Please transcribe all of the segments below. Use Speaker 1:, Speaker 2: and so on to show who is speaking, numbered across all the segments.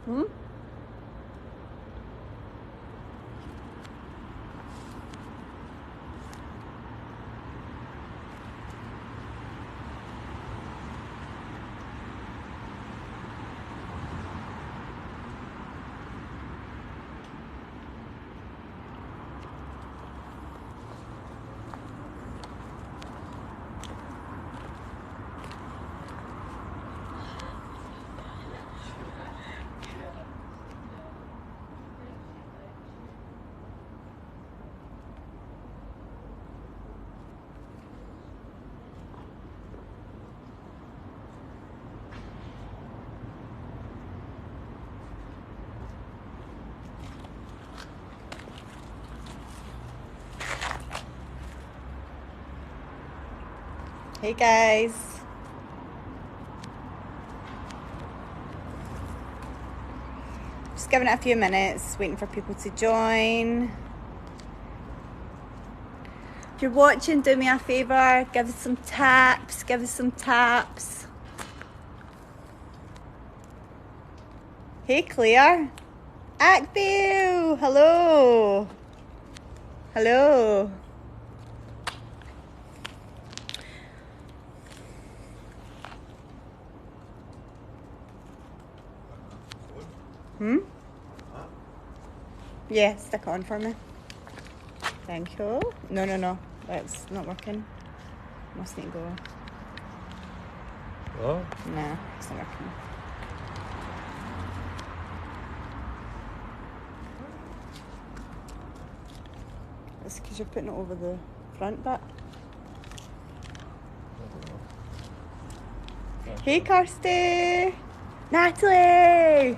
Speaker 1: Hmm? Hey guys. Just giving it a few minutes, waiting for people to join. If you're watching, do me a favour, give us some taps, Hey Claire. Actview, hello. Hello. Hmm? Yeah, stick on for me. Thank you. No. That's not working. Must need to go.
Speaker 2: Oh?
Speaker 1: Nah, it's not working. It's because you're putting it over the front bit. Hey Kirsty! Natalie!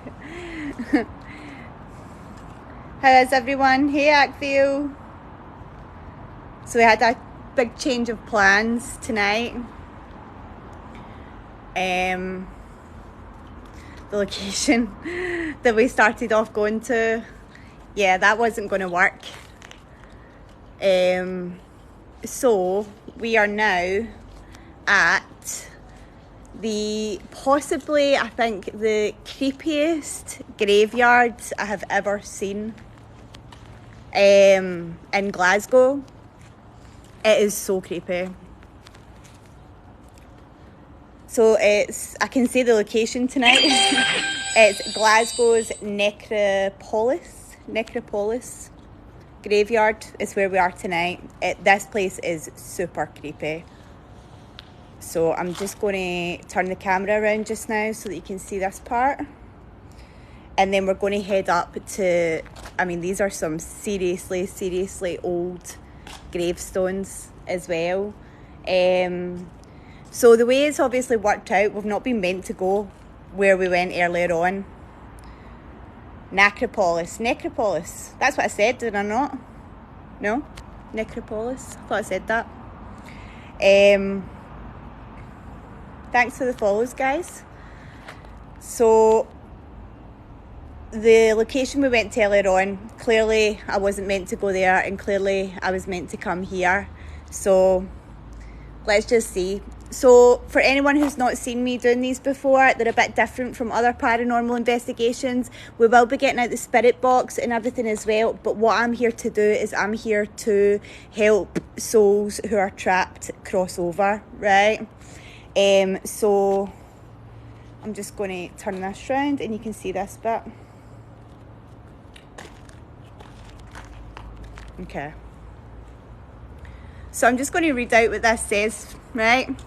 Speaker 1: How is everyone? Hey Actview! So we had a big change of plans tonight. The location that we started off going to, yeah, that wasn't going to work. So we are now at possibly, I think, the creepiest graveyard I have ever seen in Glasgow. It is so creepy. So I can say the location tonight. It's Glasgow's Necropolis Graveyard is where we are tonight. This place is super creepy. So I'm just going to turn the camera around just now so that you can see this part. And then we're going to head up to, I mean, these are some seriously old gravestones as well. So the way it's obviously worked out, we've not been meant to go where we went earlier on. Necropolis. That's what I said, did I not? No? Necropolis? I thought I said that. Thanks for the follows, guys. So the location we went to earlier on, clearly I wasn't meant to go there, and clearly I was meant to come here. So let's just see. So for anyone who's not seen me doing these before, they're a bit different from other paranormal investigations. We will be getting out the spirit box and everything as well, but what I'm here to do is I'm here to help souls who are trapped cross over, right? So I'm just going to turn this round and you can see this bit. Okay. So I'm just going to read out what this says, right?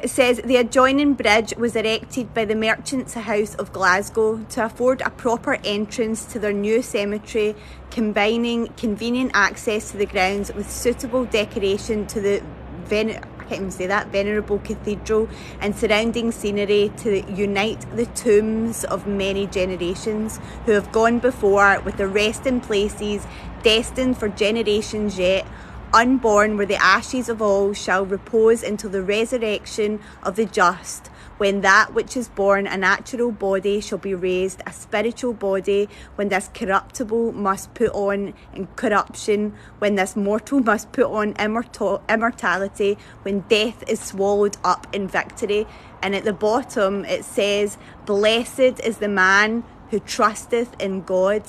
Speaker 1: It says, the adjoining bridge was erected by the Merchants' House of Glasgow to afford a proper entrance to their new cemetery, combining convenient access to the grounds with suitable decoration to the venerable cathedral and surrounding scenery to unite the tombs of many generations who have gone before with their resting places destined for generations yet unborn, where the ashes of all shall repose until the resurrection of the just, When that which is born a natural body shall be raised a spiritual body, when this corruptible must put on incorruption, when this mortal must put on immortality, when death is swallowed up in victory. And at the bottom it says, blessed is the man who trusteth in God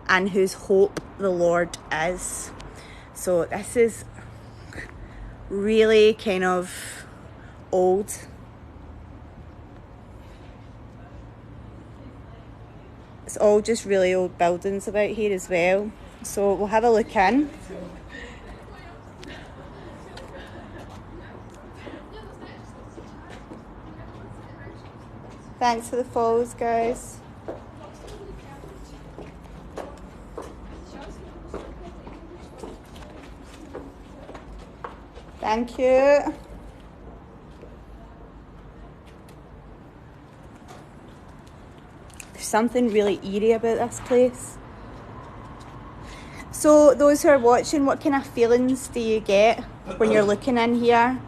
Speaker 1: and whose hope the Lord is. So this is really kind of old. It's all just really old buildings about here as well. So we'll have a look in. Thanks for the follows, guys. Thank you. There's something really eerie about this place. So those who are watching, what kind of feelings do you get when you're looking in here?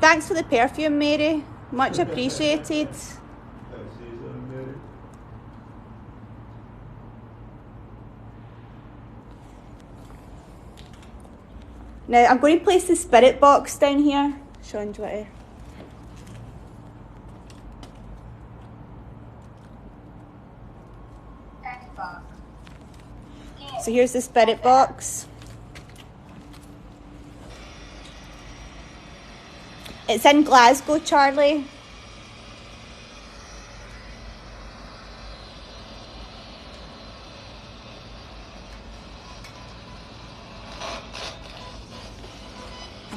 Speaker 1: Thanks for the perfume, Mary. Much appreciated. Now I'm going to place the spirit box down here. Shaun, do you want to? So here's the spirit box. It's in Glasgow, Charlie.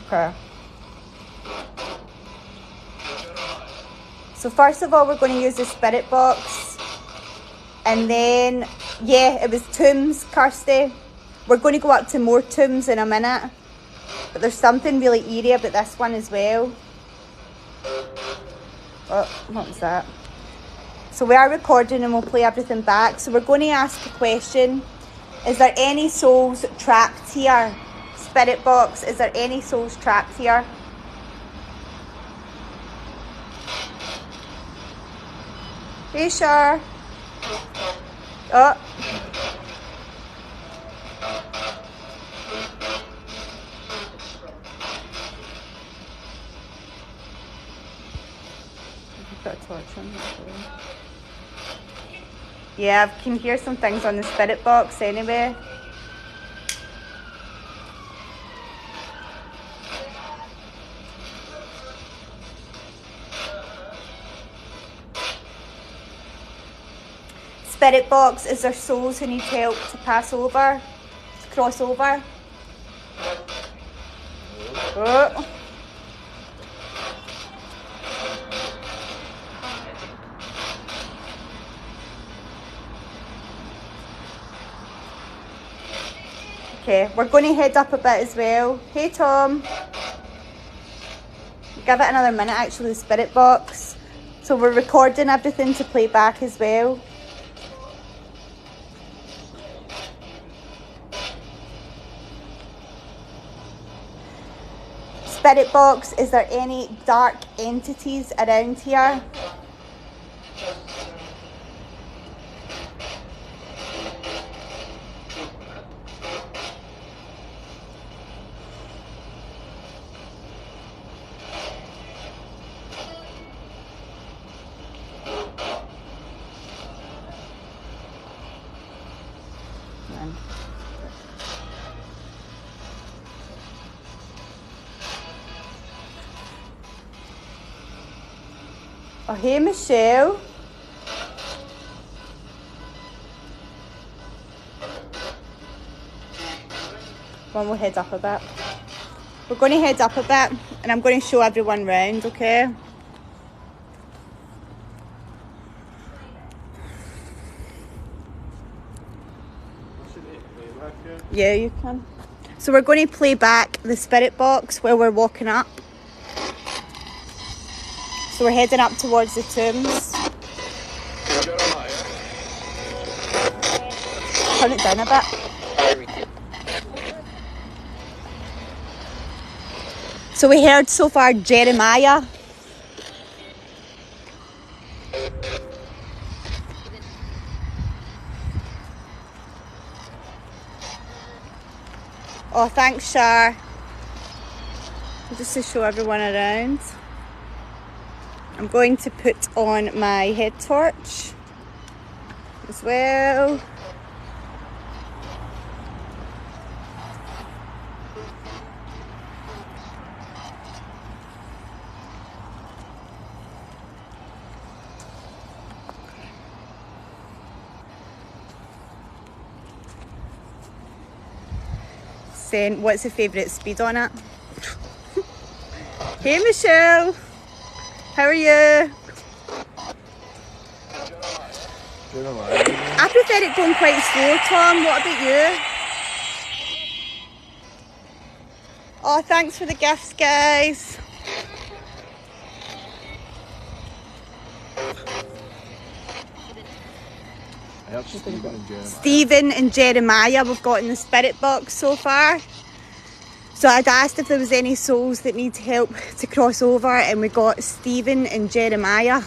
Speaker 1: Okay. So first of all, we're going to use the spirit box. And then, yeah, it was tombs, Kirsty. We're going to go up to more tombs in a minute. But there's something really eerie about this one as well. Oh, what was that? So we are recording and we'll play everything back. So we're going to ask a question. Is there any souls trapped here? Spirit box, is there any souls trapped here? Are you sure? Oh. Got a torch on that. Yeah, I can hear some things on the spirit box anyway. Spirit box, is there souls who need help to pass over, to cross over? Oh. Okay, we're going to head up a bit as well. Hey Tom. Give it another minute actually, the spirit box. So we're recording everything to play back as well. Spirit box, is there any dark entities around here? Oh, hey, Michelle. Come on, we'll head up a bit. We're going to head up a bit and I'm going to show everyone round, okay? Yeah, you can. So we're going to play back the spirit box while we're walking up. So we're heading up towards the tombs. Turn it down a bit. So we heard so far Jeremiah. Oh, thanks, Shar. Just to show everyone around. I'm going to put on my head torch as well. Saying, what's the favourite speed on it? Hey Michelle, how are you? I prefer it going quite slow, Tom. What about you? Oh, thanks for the gifts, guys.
Speaker 2: I have Stephen and Jeremiah.
Speaker 1: Stephen and Jeremiah we've got in the spirit box so far. So I'd asked if there was any souls that need help to cross over, and we got Stephen and Jeremiah.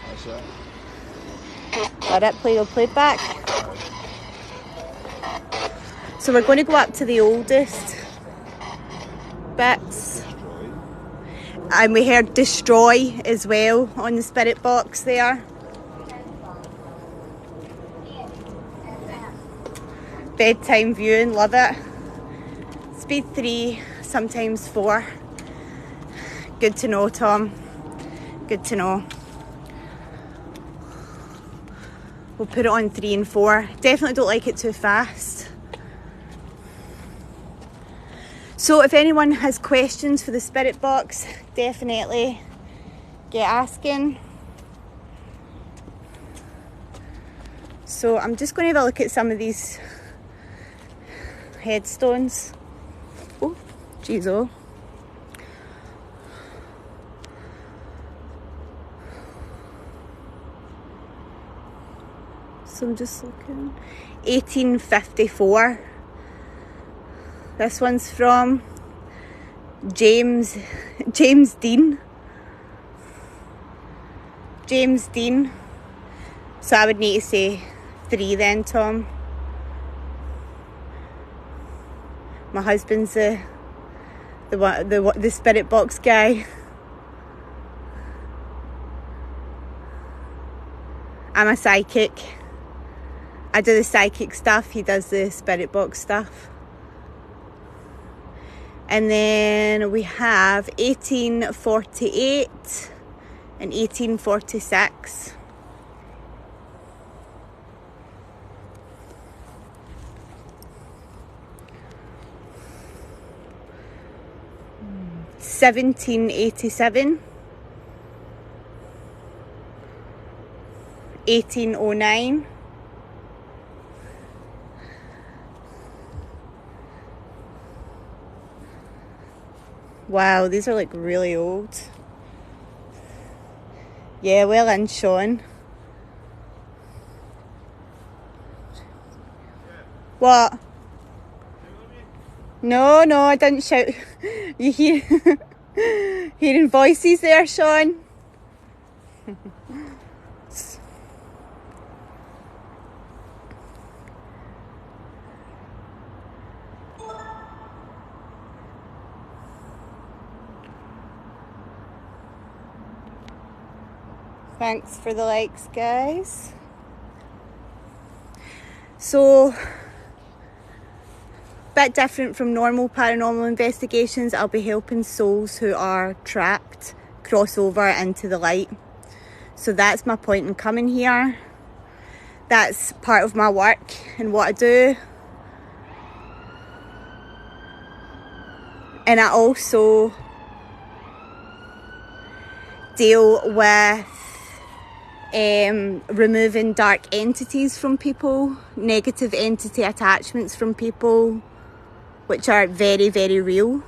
Speaker 2: That's it.
Speaker 1: Let it play, play back. So we're going to go up to the oldest bits. And we heard destroy as well on the spirit box there. Bedtime viewing, love it. Speed 3, sometimes 4. Good to know, Tom. Good to know. We'll put it on 3 and 4. Definitely don't like it too fast. So if anyone has questions for the spirit box, definitely get asking. So I'm just going to have a look at some of these headstones. Oh, jeez, oh. So I'm just looking. 1854. This one's from James Dean. James Dean. So I would need to say 3 then, Tom. My husband's the spirit box guy. I'm a psychic. I do the psychic stuff. He does the spirit box stuff. And then we have 1848 and 1846. (1787), 1809, wow, these are like really old. Yeah, well in, Shaun. What? No, I didn't shout. You hearing voices there, Shaun? Thanks for the likes, guys. So, bit different from normal paranormal investigations. I'll be helping souls who are trapped cross over into the light. So that's my point in coming here. That's part of my work and what I do. And I also deal with removing dark entities from people, negative entity attachments from people, which are very, very real.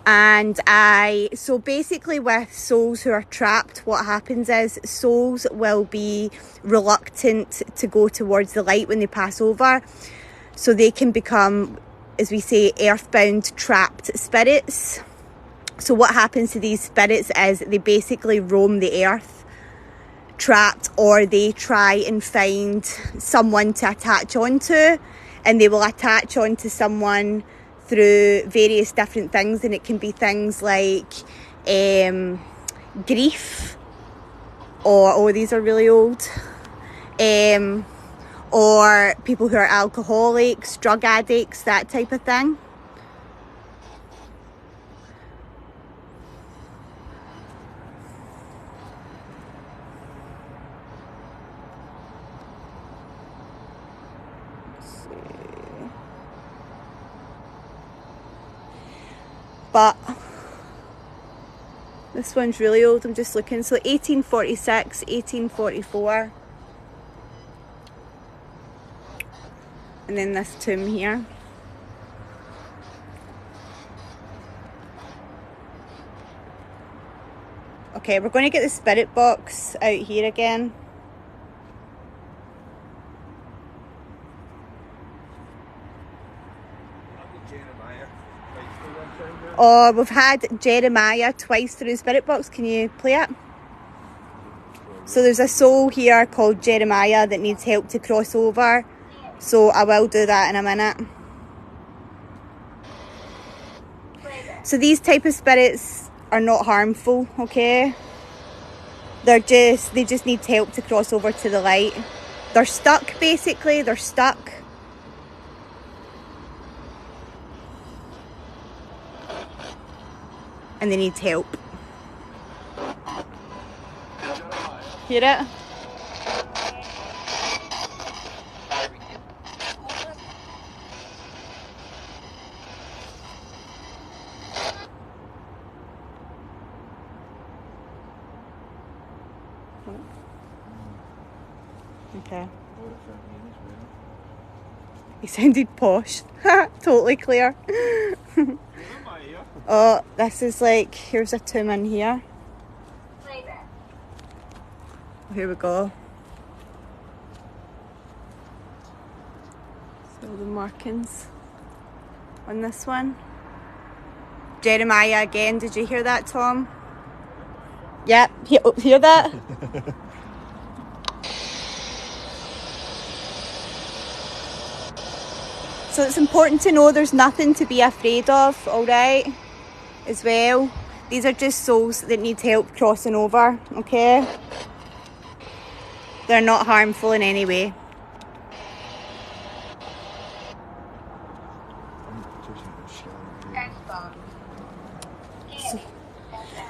Speaker 1: And so basically with souls who are trapped, what happens is souls will be reluctant to go towards the light when they pass over. So they can become, as we say, earthbound trapped spirits. So what happens to these spirits is they basically roam the earth, trapped, or they try and find someone to attach onto, and they will attach onto someone through various different things, and it can be things like grief, or oh, these are really old, or people who are alcoholics, drug addicts, that type of thing. But this one's really old, I'm just looking. So 1846, 1844. And then this tomb here. Okay, we're going to get the spirit box out here again. Oh, we've had Jeremiah twice through the spirit box. Can you play it? So there's a soul here called Jeremiah that needs help to cross over. So I will do that in a minute. So these type of spirits are not harmful, okay? They just need help to cross over to the light. They're stuck, basically. They're stuck. And they need help. Hear it? Okay. He sounded posh. Totally clear. Oh, this is like, here's a tomb in here. Here we go. So the markings on this one. Jeremiah again, did you hear that, Tom? Yep, hear that? So it's important to know there's nothing to be afraid of, alright? As well. These are just souls that need help crossing over, okay? They're not harmful in any way.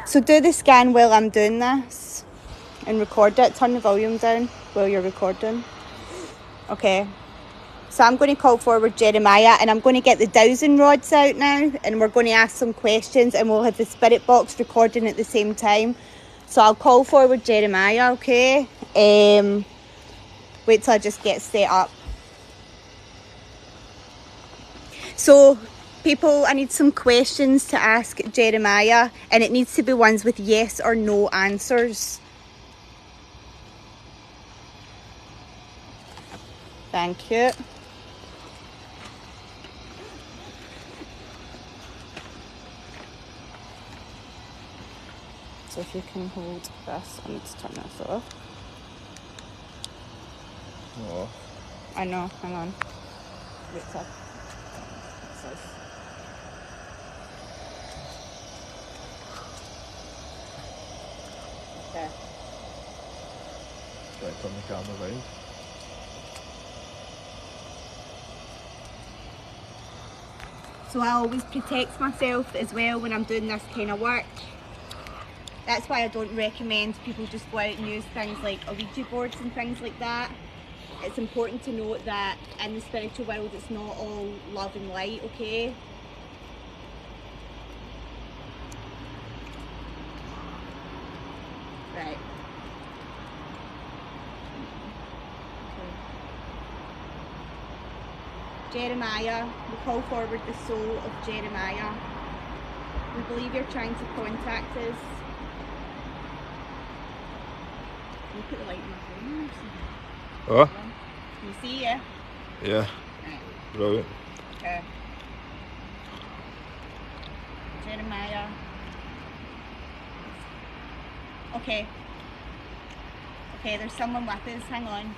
Speaker 1: So do the scan while I'm doing this and record it. Turn the volume down while you're recording. Okay. So I'm going to call forward Jeremiah, and I'm going to get the dowsing rods out now, and we're going to ask some questions, and we'll have the spirit box recording at the same time. So I'll call forward Jeremiah, okay? Wait till I just get set up. So people, I need some questions to ask Jeremiah, and it needs to be ones with yes or no answers. Thank you. So if you can hold this, I need to turn this off.
Speaker 2: Oh.
Speaker 1: I know, hang on. Wait till. Okay.
Speaker 2: Try to turn the camera around.
Speaker 1: So I always protect myself as well when I'm doing this kind of work. That's why I don't recommend people just go out and use things like Ouija boards and things like that. It's important to note that in the spiritual world it's not all love and light, okay? Right. Jeremiah, we call forward the soul of Jeremiah. We believe you're trying to contact us. Can you put the light in my phone?
Speaker 2: Oh?
Speaker 1: Can you see you?
Speaker 2: Yeah.
Speaker 1: Right.
Speaker 2: Brilliant.
Speaker 1: Okay. Jeremiah. Okay. Okay, there's someone with us, hang on.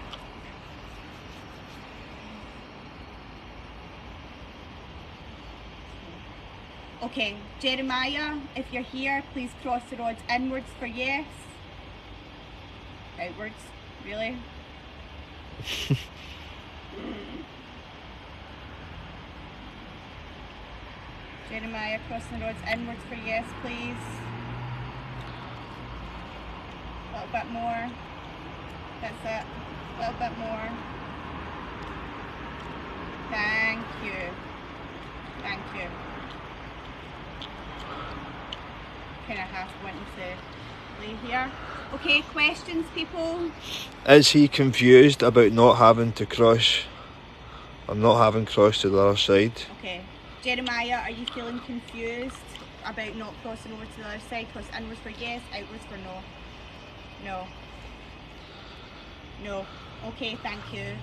Speaker 1: Okay, Jeremiah, if you're here, please cross the rods inwards for yes. Outwards, really? Jeremiah, crossing the roads inwards for yes, please. A little bit more. That's it. A little bit more. Thank you. Thank you. Kind of half wanting to lay here. Okay, questions, people?
Speaker 2: Is he confused about not having to cross, or not having crossed to the other side?
Speaker 1: Okay. Jeremiah, are you feeling confused about not crossing over to the other side? Cross inwards for yes, outwards for no. No. No. Okay, thank you.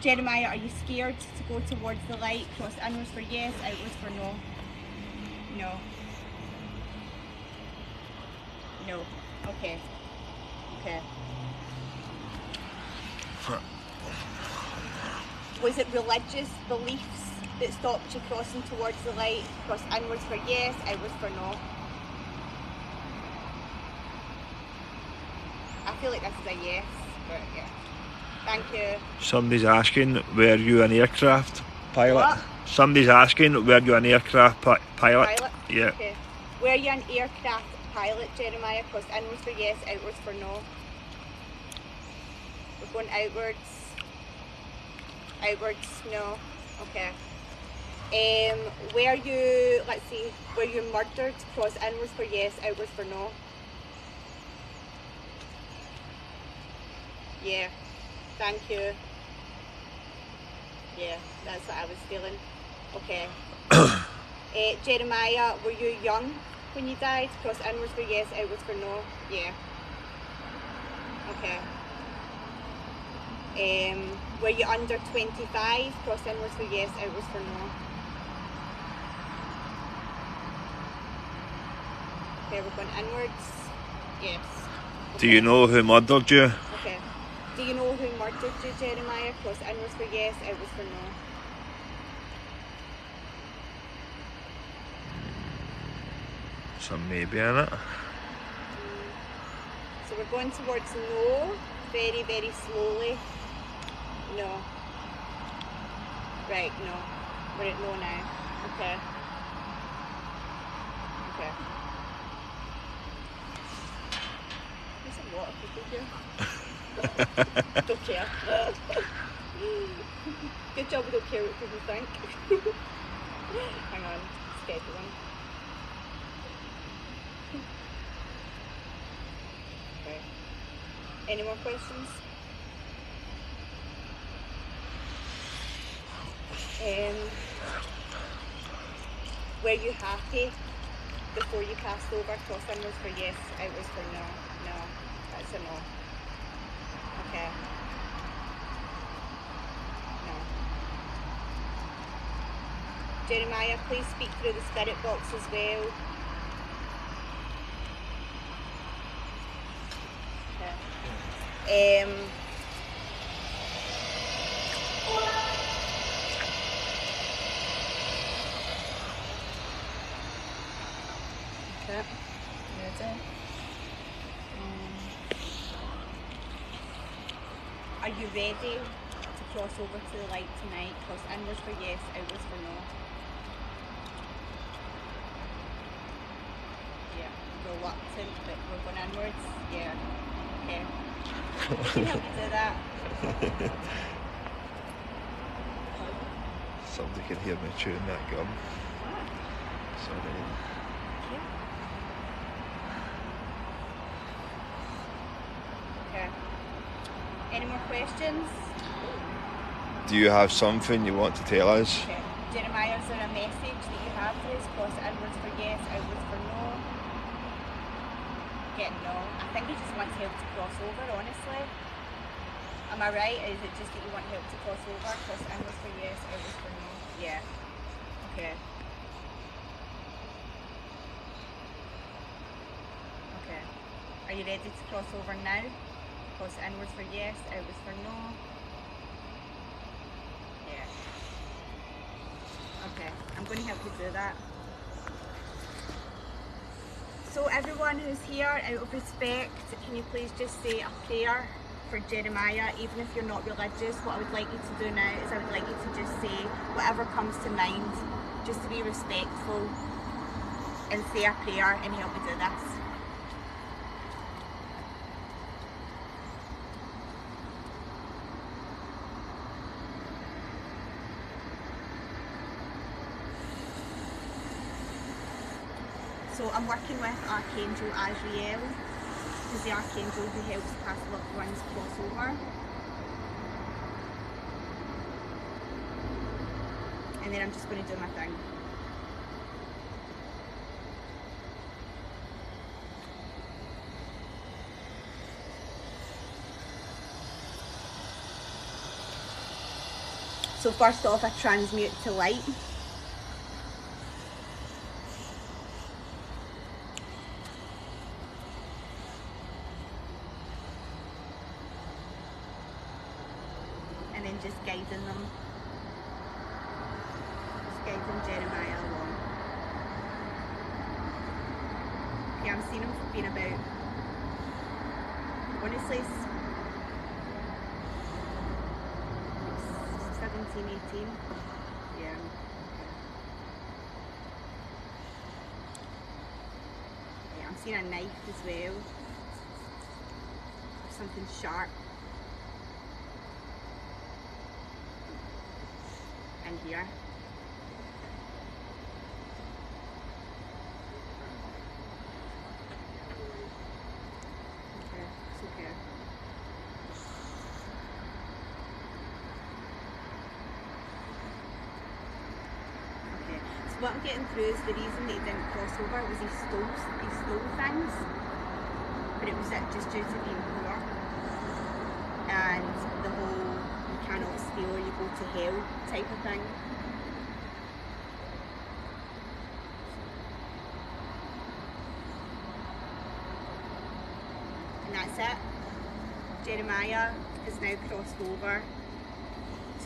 Speaker 1: Jeremiah, are you scared to go towards the light? Cross inwards for yes, outwards for no. No. No. Okay. Okay. Was it religious beliefs that stopped you crossing towards the light? Cross inwards for yes, outwards for no. I feel like this is a yes, but yeah. Thank you.
Speaker 2: Somebody's asking, were you an aircraft pilot?
Speaker 1: What?
Speaker 2: Somebody's asking, were you an aircraft pilot?
Speaker 1: Pilot?
Speaker 2: Yeah.
Speaker 1: Okay. Were you an aircraft pilot, Jeremiah? Cross inwards for yes, outwards for no. We're going outwards. Outwards, no. Okay. Were you, let's see, were you murdered? Cross inwards for yes, outwards for no. Yeah. Thank you. Yeah, that's what I was feeling. Okay. Jeremiah, were you young when you died? Cross inwards for yes, outwards for no. Yeah. Okay. Were you under 25? Cross inwards for yes, outwards for no. Okay, we're going inwards. Yes.
Speaker 2: Do you know who murdered you?
Speaker 1: Okay. Do you know who murdered you, Jeremiah? Cross inwards for yes, outwards for no.
Speaker 2: Some maybe in it.
Speaker 1: So we're going towards no, very, very slowly. No. Right, no. We're at no now. Okay. Okay. There's a lot of people here. Don't care. Good job we don't care what people think. Hang on, scheduling. Okay. Any more questions? Were you happy before you passed over? Cross inwards for yes, outwards for no. No, that's a no. Okay. No. Jeremiah, please speak through the spirit box as well. Okay. Ready? Are you ready to cross over to the light tonight? Cross inwards for yes, outwards for no. Yeah, reluctant, but we're going inwards. Yeah. Okay. You can help me do that.
Speaker 2: Somebody can hear me chewing that gum. Sorry.
Speaker 1: Okay. Any more questions?
Speaker 2: Do you have something you want to tell us?
Speaker 1: Okay. Jeremiah, is there a message that you have for us? Cross inwards for yes, outwards for no. Get no. I think he just wants help to cross over, honestly. Am I right? Is it just that you want help to cross over? Cross inwards for yes, outwards for no. Yeah. Okay. Okay. Are you ready to cross over now? Cross inwards for yes, outwards for no. Yeah. Okay, I'm going to help you do that. So everyone who's here, out of respect, can you please just say a prayer for Jeremiah? Even if you're not religious, what I would like you to do now is I would like you to just say whatever comes to mind, just to be respectful and say a prayer and help me do this. So I'm working with Archangel Azrael, who's the Archangel who helps past loved ones cross over. And then I'm just going to do my thing. So first off, I transmute to light. And then just guiding them. Just guiding Jeremiah along. Okay, I'm seeing him for being about, honestly, 17, 18. Yeah. Yeah, I'm seeing a knife as well. Something sharp. And here. Okay, it's okay. Okay, so what I'm getting through is the reason that he didn't cross over was he stole things, but it was just due to being poor. And the whole you cannot steal or you go to hell type of thing. And that's it. Jeremiah has now crossed over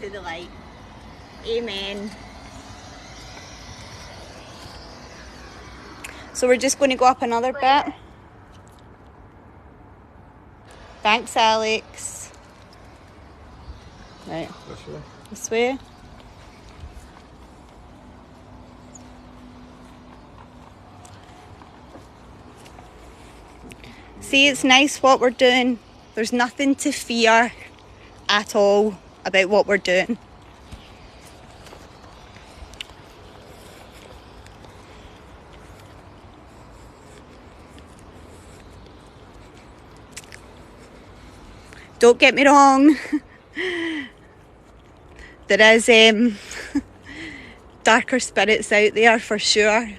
Speaker 1: to the light. Amen. So we're just going to go up another bit. Thanks, Alex. Right.
Speaker 2: This way.
Speaker 1: This way. See, it's nice what we're doing. There's nothing to fear at all about what we're doing. Don't get me wrong. There is darker spirits out there for sure.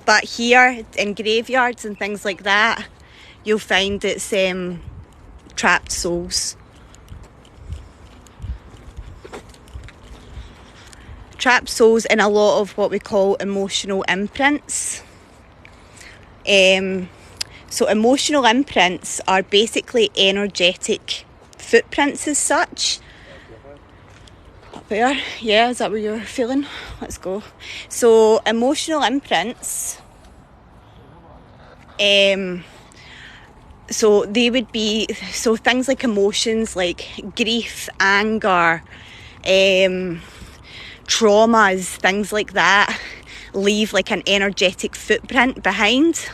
Speaker 1: But here in graveyards and things like that, you'll find it's trapped souls. Trapped souls in a lot of what we call emotional imprints. So emotional imprints are basically energetic footprints as such. Up there, yeah, is that what you're feeling? Let's go. So emotional imprints, so they would be, so things like emotions like grief, anger, traumas, things like that leave like an energetic footprint behind.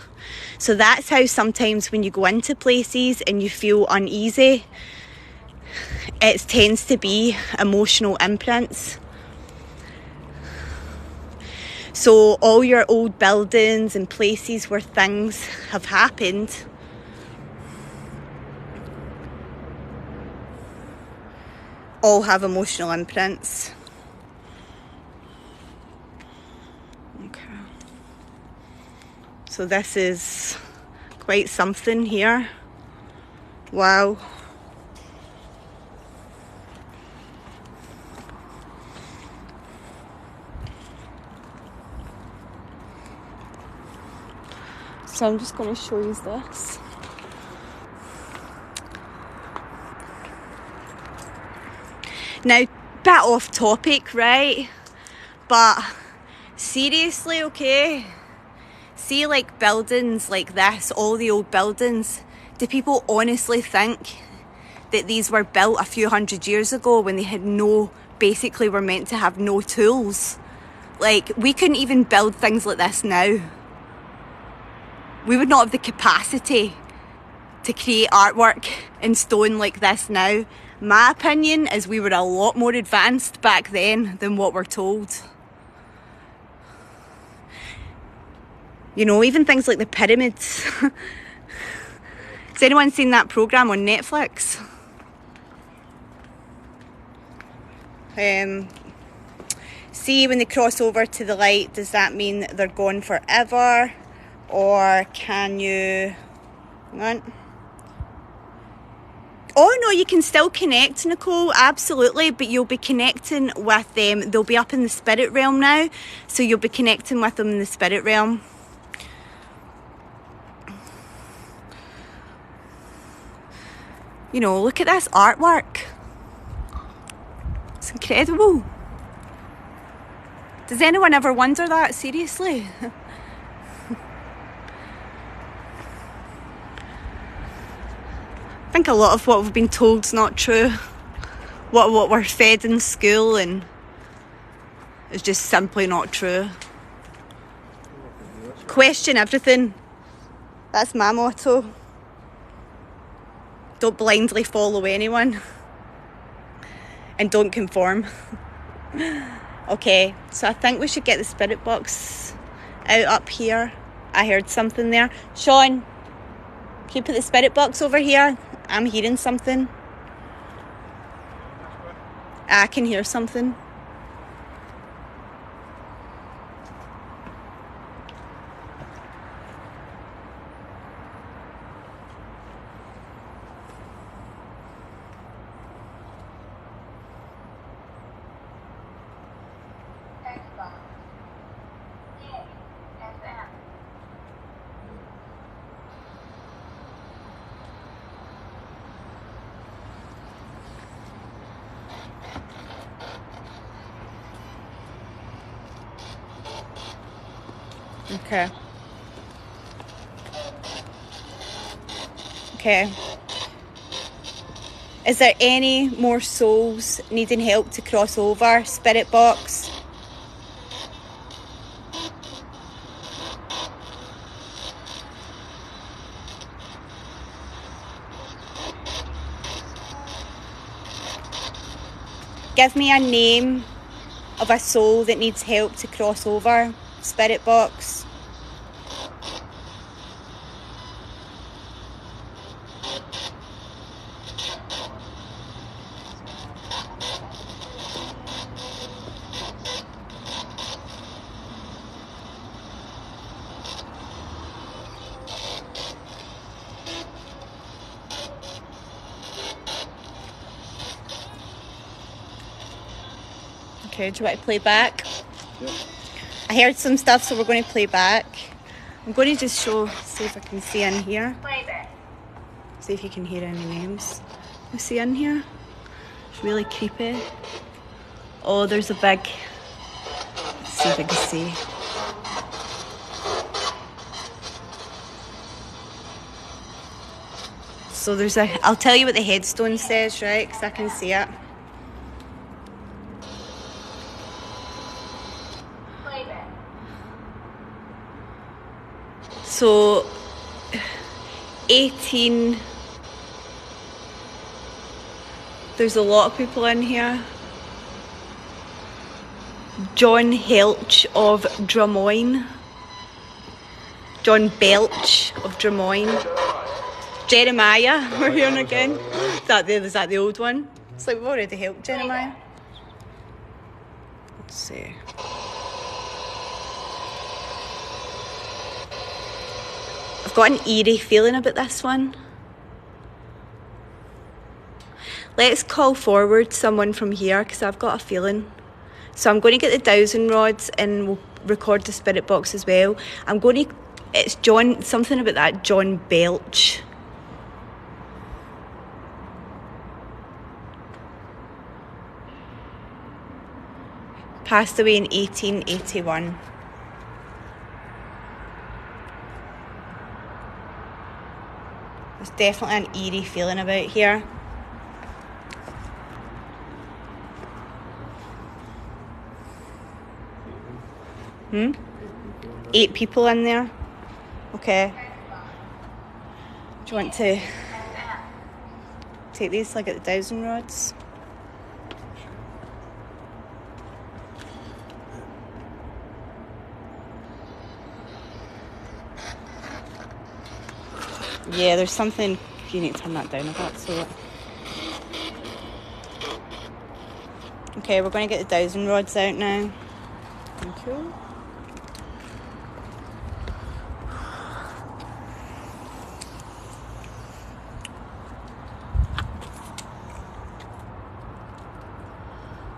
Speaker 1: So that's how sometimes when you go into places and you feel uneasy, it tends to be emotional imprints. So all your old buildings and places where things have happened, all have emotional imprints. Okay. So this is quite something here. Wow. So I'm just going to show you this. Now, bit off topic, right? But seriously, okay? See, like, buildings like this, all the old buildings, do people honestly think that these were built a few hundred years ago when they had basically were meant to have no tools? Like, we couldn't even build things like this now. We would not have the capacity to create artwork in stone like this now. My opinion is we were a lot more advanced back then than what we're told. You know, even things like the pyramids. Has anyone seen that programme on Netflix? See, when they cross over to the light, does that mean they're gone forever? Or can you... Hang on. Oh no, you can still connect, Nicole, absolutely, but you'll be connecting with them. They'll be up in the spirit realm now, so you'll be connecting with them in the spirit realm. You know, look at this artwork. It's incredible. Does anyone ever wonder that? Seriously? I think a lot of what we've been told is not true. What we're fed in school and is just simply not true. Question everything. That's my motto. Don't blindly follow anyone. And don't conform. Okay, so I think we should get the spirit box out up here. I heard something there. Shaun, can you put the spirit box over here? I'm hearing something. I can hear something. Okay. Okay. Is there any more souls needing help to cross over, spirit box? Give me a name of a soul that needs help to cross over, spirit box. Okay, do you want to play back?
Speaker 2: Yep.
Speaker 1: I heard some stuff, so we're going to play back. I'm going to just see if I can see in here.
Speaker 3: Play back.
Speaker 1: See if you can hear any names. You see in here? It's really creepy. Oh, there's a big... Let's see if I can see. So there's a... I'll tell you what the headstone says, right? Because I can see it.
Speaker 3: Play back.
Speaker 1: So, 18... There's a lot of people in here. John Helch of Drummoyne. John Belch of Drummoyne. Jeremiah, we're hearing again. Was that the old one? It's like we've already helped Jeremiah. Let's see. I've got an eerie feeling about this one. Let's call forward someone from here because I've got a feeling. So I'm going to get the dowsing rods and we'll record the spirit box as well. I'm going to It's John, something about that John Belch. Passed away in 1881. There's definitely an eerie feeling about here. Hmm? 8 people in there. Okay. Do you want to take these, like at the dowsing rods? Yeah, there's something. You need to turn that down a bit. So. Okay, we're going to get the dowsing rods out now. Thank you.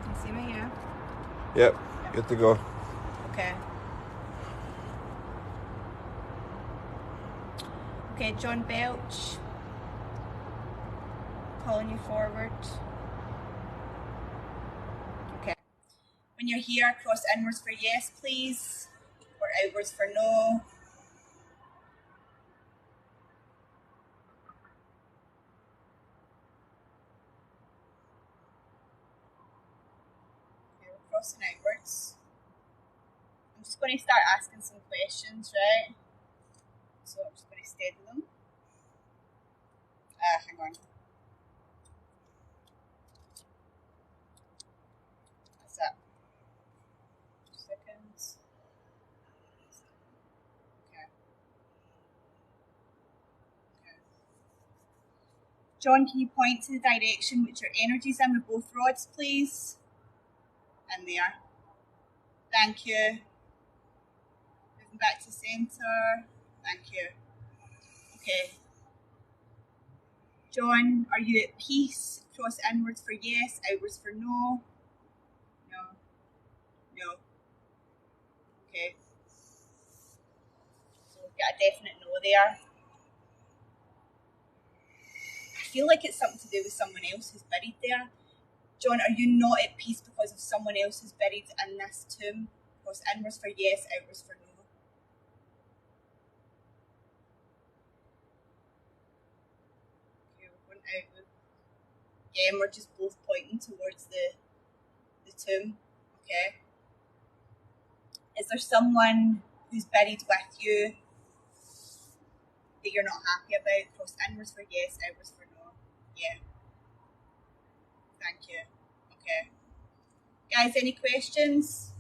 Speaker 1: You see me, yeah?
Speaker 2: Yep, good to go.
Speaker 1: Okay. Okay, John Belch. Calling you forward. Okay. When you're here, cross inwards for yes, please. Or outwards for no. Okay, we're crossing outwards. I'm just going to start asking some questions, right? So I'm just going to steady them. Hang on. That's it. 2 seconds. Okay. Okay. John, can you point to the direction which your energy's in with both rods, please? In there. Thank you. Moving back to centre. Thank you. Okay. John, are you at peace? Cross inwards for yes, outwards for no. No. No. Okay. So we've got a definite no there. I feel like it's something to do with someone else who's buried there. John, are you not at peace because of someone else who's buried in this tomb? Cross inwards for yes, outwards for no. Okay, we're going outwards. Yeah, and we're just both pointing towards the tomb. Okay. Is there someone who's buried with you that you're not happy about? Cross inwards for yes, outwards for no. Yeah. Thank you. Okay. Guys, any questions?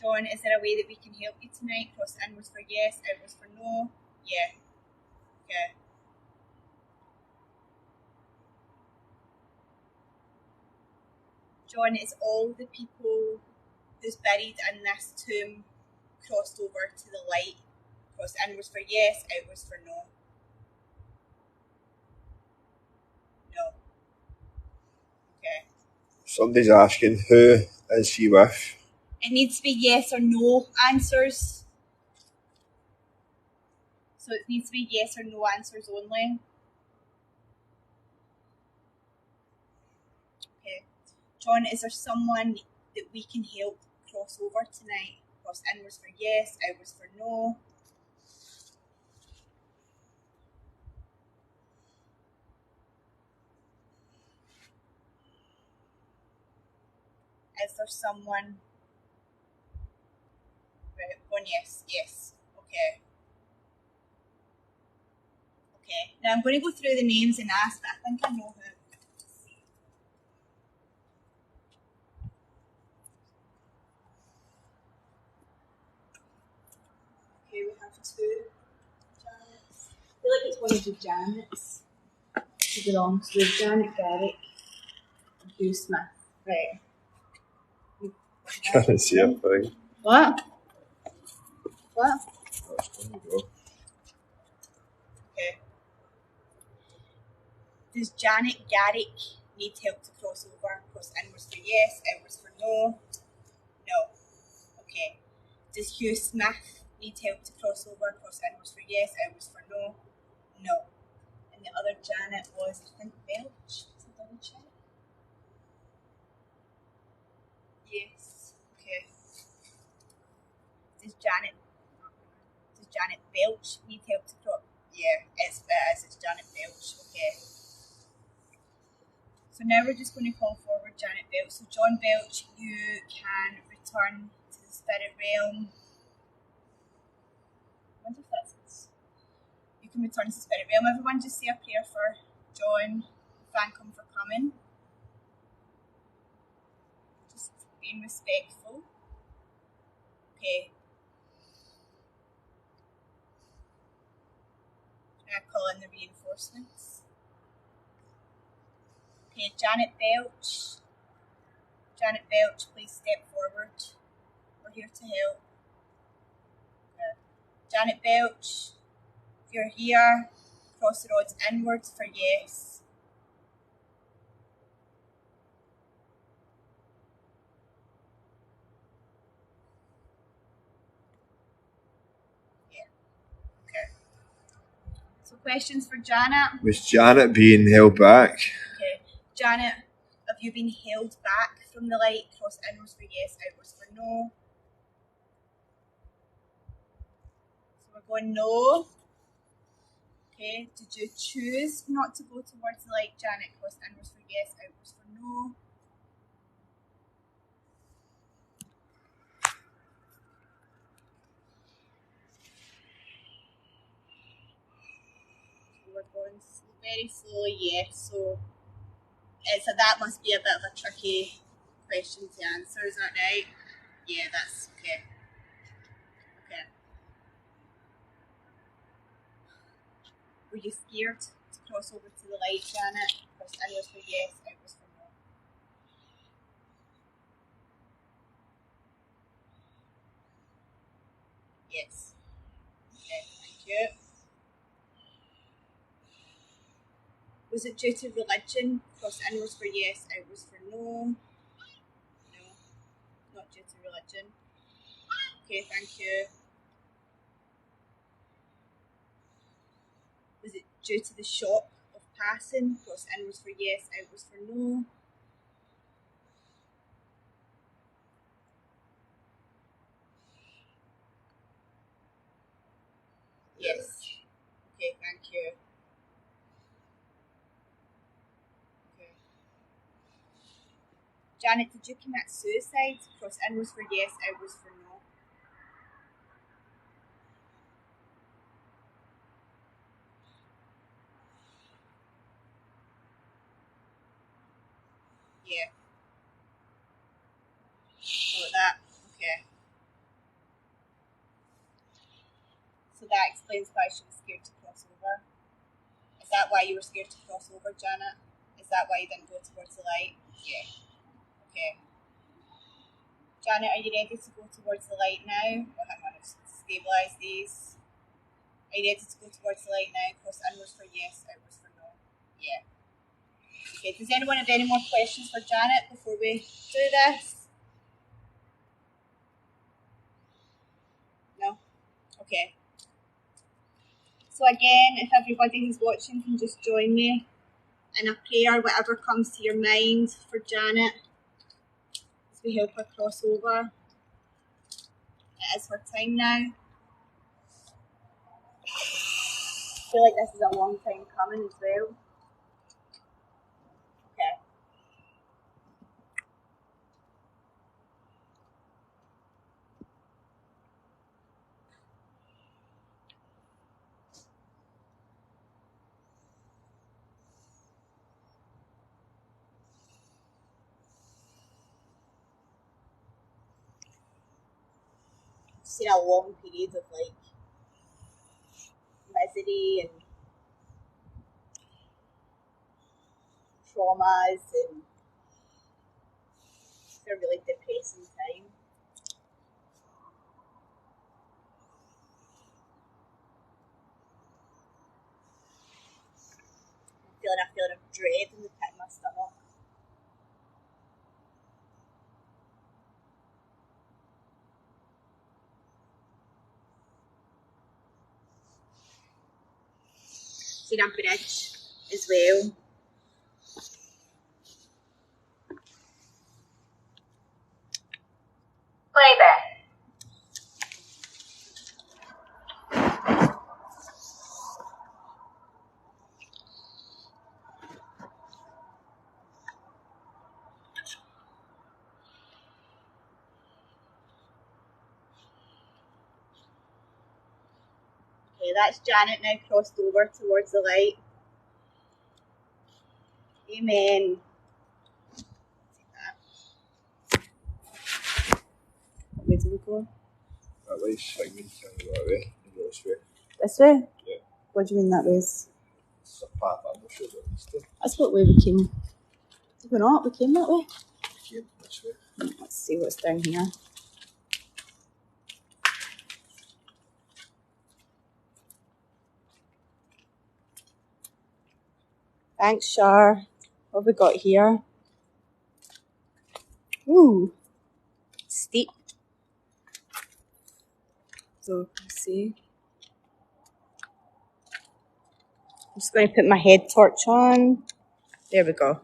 Speaker 1: John, is there a way that we can help you tonight? Cross inwards for yes, outwards for no. Yeah. Okay. John, is all the people who's buried in this tomb crossed over to the light? Cross inwards for yes, outwards for no. No. Okay.
Speaker 2: Somebody's asking, who is she with?
Speaker 1: It needs to be yes or no answers. So it needs to be yes or no answers only. Okay. John, is there someone that we can help cross over tonight? Cross inwards for yes, outwards for no. Is there someone? Right, one yes, yes. Okay. Okay. Now I'm going to go through the names and ask, but I think I know who. Okay, we have 2 Janets. I feel like it's one of the Janets who belongs to Janet Garrick and Hugh Smith. Right.
Speaker 2: Can't see a thing.
Speaker 1: What? What?
Speaker 2: There you go.
Speaker 1: Okay. Does Janet Garrick need help to cross over? Cross inwards for yes, outwards for no. Okay. Does Hugh Smith need help to cross over? Cross inwards for yes, outwards for no. No. And the other Janet was, I think, Belch. Let's double check. Yes. Okay. Does Janet Belch need help to cross? Yeah, it's Janet Belch. Okay. So now we're just going to call forward Janet Belch. So John Belch, you can return to the spirit realm. I wonder if that's... You can return to the spirit realm. Everyone just say a prayer for John. Thank him for coming. Just being respectful. Okay. Now call in the reinforcements. Okay, Janet Belch. Janet Belch, please step forward. We're here to help. Okay. Janet Belch, if you're here, cross the rods inwards for yes. Yeah. Okay. So questions for Janet?
Speaker 2: Was Janet being held back?
Speaker 1: Okay. Janet, have you been held back from the light? Cross inwards for yes, outwards for no. So we're going no. Okay. Did you choose not to go towards the light, Janet? Cross inwards for yes, outwards for no. So we're going very slowly, yes. So that must be a bit of a tricky question to answer, is that right? Yeah, that's okay. Okay. Were you scared to cross over to the light, Janet? Cross inwards for yes, outwards for no. Yes. Okay, thank you. Was it due to religion? Cross inwards for yes, outwards for no. No, not due to religion. Okay, thank you. Was it due to the shock of passing? Cross inwards for yes, outwards for no. Yes. Okay, thank you. Okay. Janet, did you commit suicide? Cross inwards for yes, outwards for no. Yeah. So that. Okay. So that explains why she was scared to cross over. Is that why you were scared to cross over, Janet? Is that why you didn't go towards the light? Yeah. Okay. Janet, are you ready to go towards the light now? Oh, hang on, let's stabilise these. Are you ready to go towards the light now? Cross inwards for yes, outwards for no. Yeah. Okay, does anyone have any more questions for Janet before we do this? No? Okay. So again, if everybody who's watching can just join me in a prayer, whatever comes to your mind for Janet, as we help her cross over. It is her time now. I feel like this is a long time coming as well. Okay. It's been a long period of like misery and traumas, and it's a really depressing time. I'm feeling a feeling of dread in the pit of my stomach. seen a bridge as well.
Speaker 3: Playback.
Speaker 1: Okay, that's Janet now crossed over towards the light. Amen. Where do we go?
Speaker 2: That way's swinging that way, this way.
Speaker 1: This way?
Speaker 2: Yeah.
Speaker 1: What do you mean that way?
Speaker 2: It's a path, I'm not sure what it's doing.
Speaker 1: That's what way we came. Did we not? We came that way?
Speaker 2: We came this way.
Speaker 1: Let's see what's down here. Thanks, Shar. What have we got here? Ooh, steep. So, let's see. I'm just going to put my head torch on. There we go.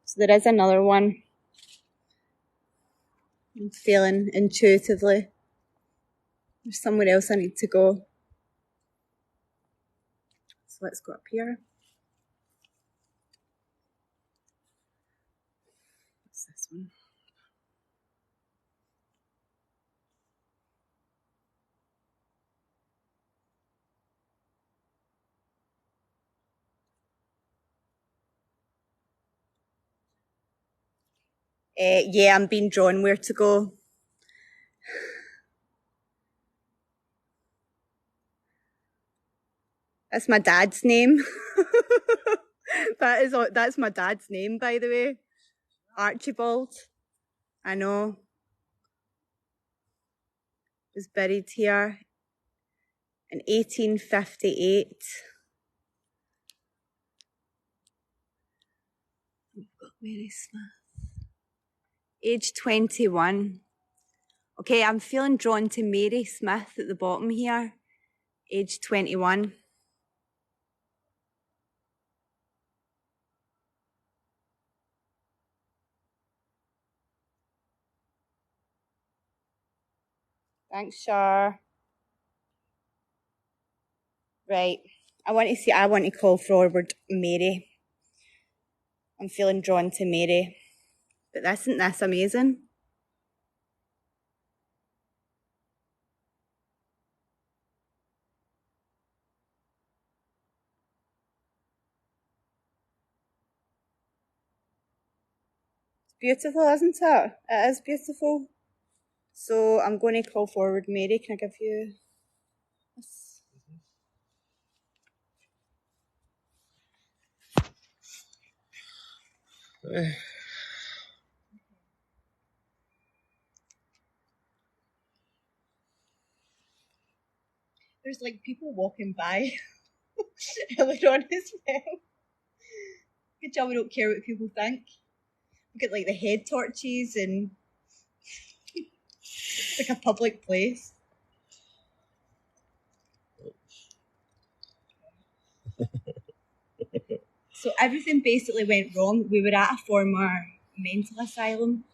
Speaker 1: So there is another one. I'm feeling intuitively. There's somewhere else I need to go. So let's go up here. What's this one? Yeah, I'm being drawn where to go. That's my dad's name. That's my dad's name, by the way. Archibald. I know. Was buried here in 1858. We've got Mary Smith. Age 21. Okay, I'm feeling drawn to Mary Smith at the bottom here. Age 21. Thanks, Shar. Right. I want to call forward Mary. I'm feeling drawn to Mary. But isn't this amazing? It's beautiful, isn't it? It is beautiful. So I'm going to call forward Mary. Can I give you this? There's like people walking by earlier on as well. Good job we don't care what people think. We get like the head torches and it's like a public place. So everything basically went wrong. We were at a former mental asylum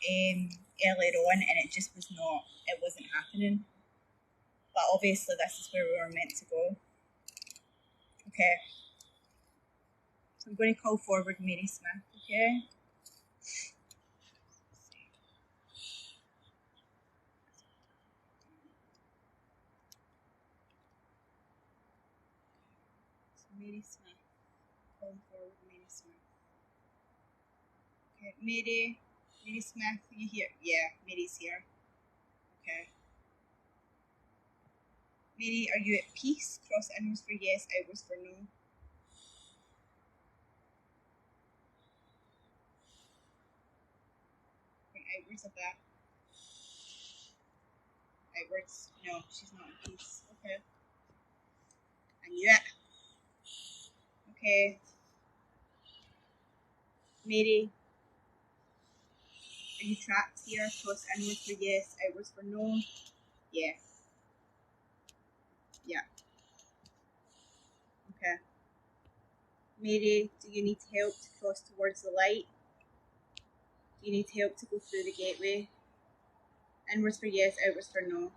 Speaker 1: earlier on and it wasn't happening. But obviously this is where we were meant to go. Okay. So I'm going to call forward Mary Smith, okay? So Mary Smith. Calling forward Mary Smith. Okay, Mary Smith, are you here? Yeah, Mary's here. Okay. Mary, are you at peace? Cross inwards for yes, outwards for no. Going outwards a bit. Outwards. No, she's not at peace. Okay. I knew it. Okay. Mary, are you trapped here? Cross inwards for yes, outwards for no. Yeah. Yeah. Okay. Mary, do you need help to cross towards the light? Do you need help to go through the gateway? Inwards for yes, outwards for no.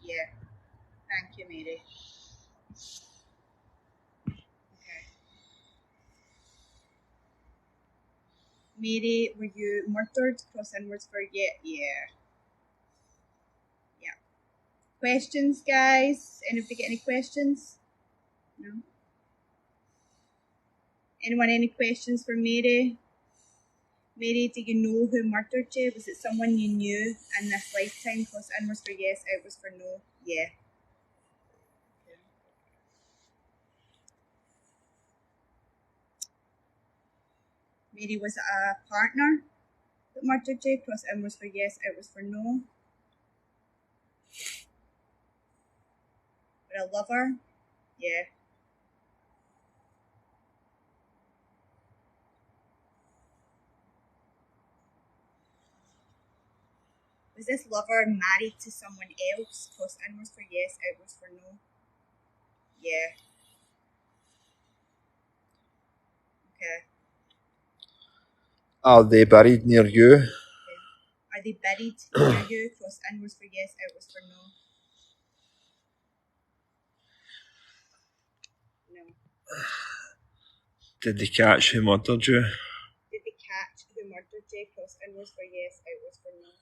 Speaker 1: Yeah. Thank you, Mary. Okay. Mary, were you murdered? Cross inwards for yeah. Yeah. Yeah. Questions, guys? Anybody get any questions? No? Anyone any questions for Mary? Mary, do you know who murdered you? Was it someone you knew in this lifetime? Cross inwards for yes, outwards for no. Yeah. Okay. Mary, was it a partner that murdered you? Cross inwards for yes, outwards for no. Or a lover? Yeah. Was this lover married to someone else? Cross inwards for yes, outwards for no. Yeah. Okay.
Speaker 2: Are they buried near you?
Speaker 1: Okay. Are they buried near you? Cross inwards for yes, outwards for no. No.
Speaker 2: Did they catch who murdered you?
Speaker 1: Did they catch who murdered you? Cross inwards for yes, outwards for no.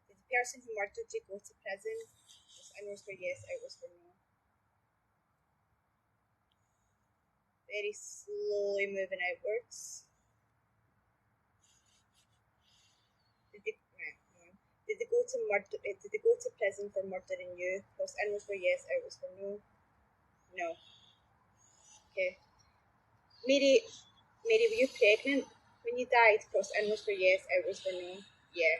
Speaker 1: Did the person who murdered you go to prison? Cross inwards for yes, outwards for no. Very slowly moving outwards. Did they, right, no. Did they go to murder? Did they go to prison for murdering you? Cross inwards for yes, outwards for no. No. Okay. Mary, were you pregnant when you died? Cross inwards for yes, outwards for no. Yeah.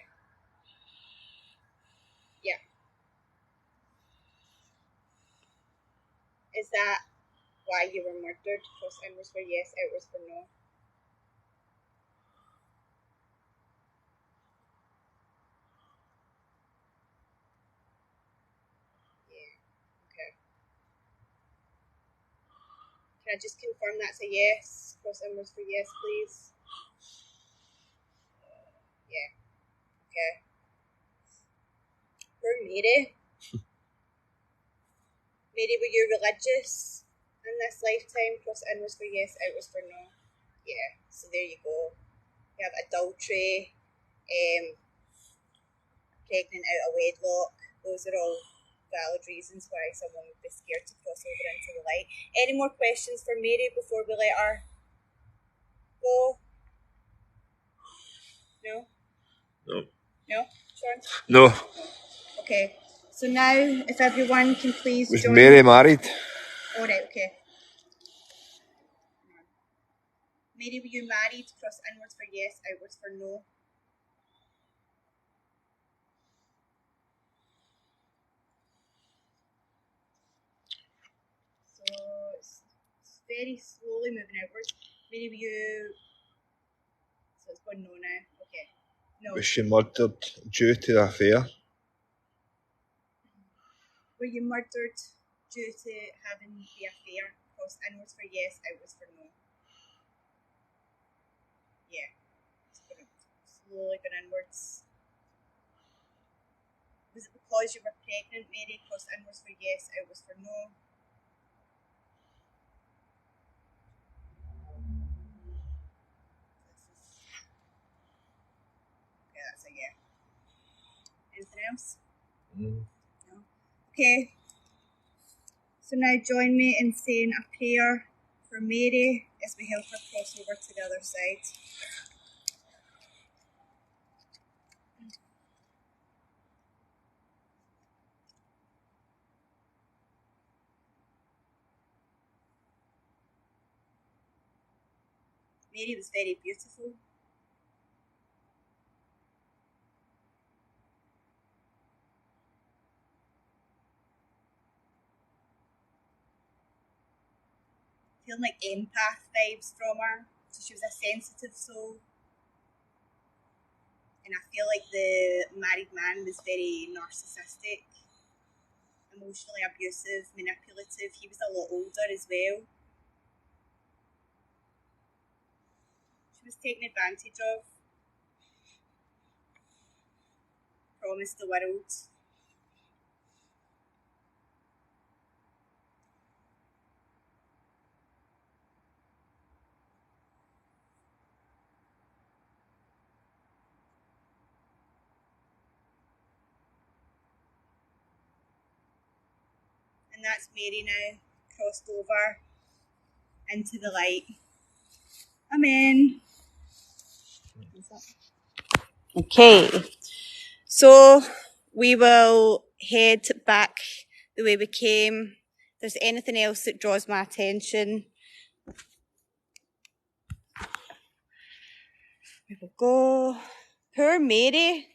Speaker 1: Yeah. Is that why you were murdered? Cross inwards for yes, outwards for no. Yeah. Okay. Can I just confirm that's a yes? Cross inwards for yes, please. Yeah. Okay. For Mary. Mary, were you religious in this lifetime? Cross inwards for yes, outwards for no. Yeah. So there you go. You have adultery, pregnant out of wedlock. Those are all valid reasons why someone would be scared to cross over into the light. Any more questions for Mary before we let her go? No?
Speaker 2: No.
Speaker 1: No? Sean?
Speaker 2: No.
Speaker 1: Okay. So now, if everyone can please
Speaker 2: Was
Speaker 1: join.
Speaker 2: Mary married?
Speaker 1: Alright, okay. Mary, were you married? Cross inwards for yes, outwards for no. So it's very slowly moving outwards. Mary, were you... So it's going no now. Okay. No.
Speaker 2: Was she murdered due to the affair?
Speaker 1: Were you murdered due to having the affair? Cross inwards for yes, outwards for no. Yeah. It's going slowly going inwards. Was it because you were pregnant, Mary? Cross inwards for yes, outwards for no. Okay, that's a yeah. Anything else? No. Okay. So now join me in saying a prayer for Mary as we help her cross over to the other side. Mary was very beautiful. feeling like empath vibes from her. So she was a sensitive soul. And I feel like the married man was very narcissistic, emotionally abusive, manipulative. He was a lot older as well. She was taken advantage of. Promised the world. And that's Mary now, crossed over into the light. Amen. Okay, so we will head back the way we came. If there's anything else that draws my attention, we will go. Poor Mary.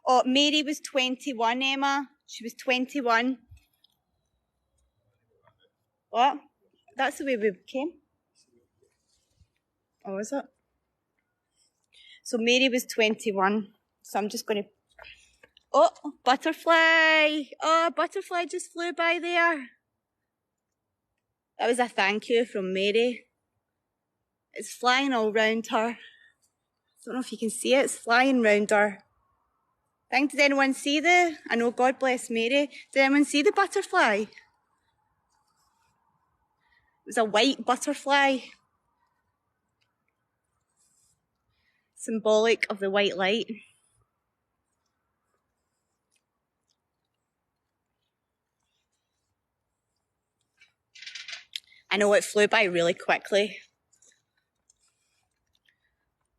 Speaker 1: Oh, Mary was 21, Emma. She was 21. What? That's the way we came. Oh, is it? So Mary was 21. So I'm just going to... Oh, butterfly. Oh, butterfly just flew by there. That was a thank you from Mary. It's flying all round her. I don't know if you can see it. It's flying round her. Did anyone see I know, God bless Mary. Did anyone see the butterfly? It was a white butterfly. Symbolic of the white light. I know it flew by really quickly.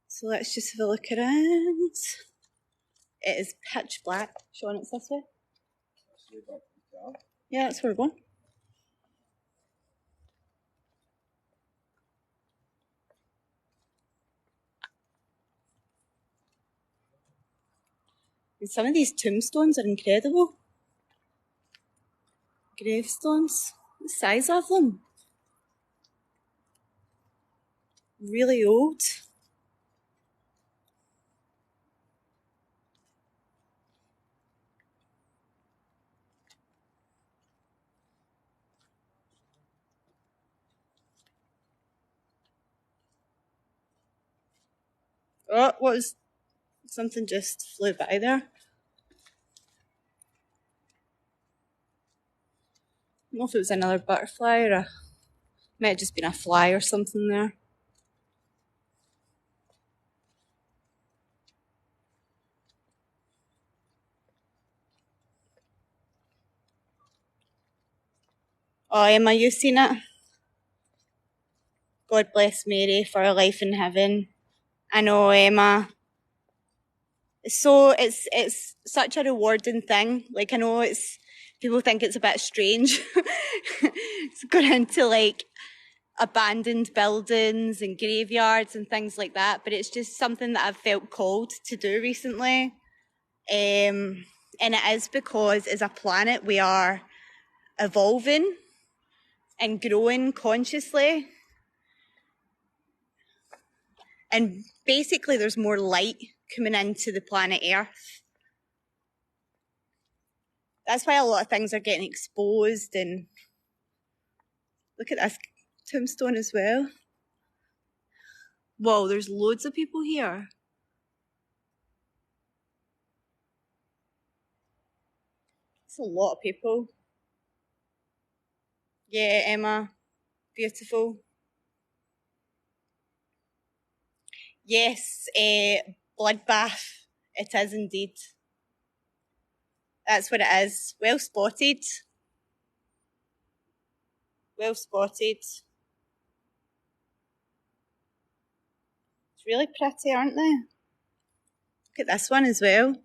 Speaker 1: So let's just have a look around. It is pitch black. Shaun, it's this way. Yeah, that's where we're going. And some of these tombstones are incredible. Gravestones. The size of them. Really old. Oh, what was... Something just flew by there. I don't know if it was another butterfly or might have just been a fly or something there. Oh, Emma, you seen it? God bless Mary for her life in heaven. I know, Emma. So it's such a rewarding thing. Like, I know people think it's a bit strange. It's going into like abandoned buildings and graveyards and things like that, but it's just something that I've felt called to do recently. And it is because as a planet we are evolving and growing consciously. And basically there's more light coming into the planet Earth. That's why a lot of things are getting exposed. And look at this tombstone as well. Whoa, there's loads of people here. It's a lot of people. Yeah, Emma, beautiful. Yes, bloodbath. It is indeed. That's what it is. Well spotted. Well spotted. It's really pretty, aren't they? Look at this one as well.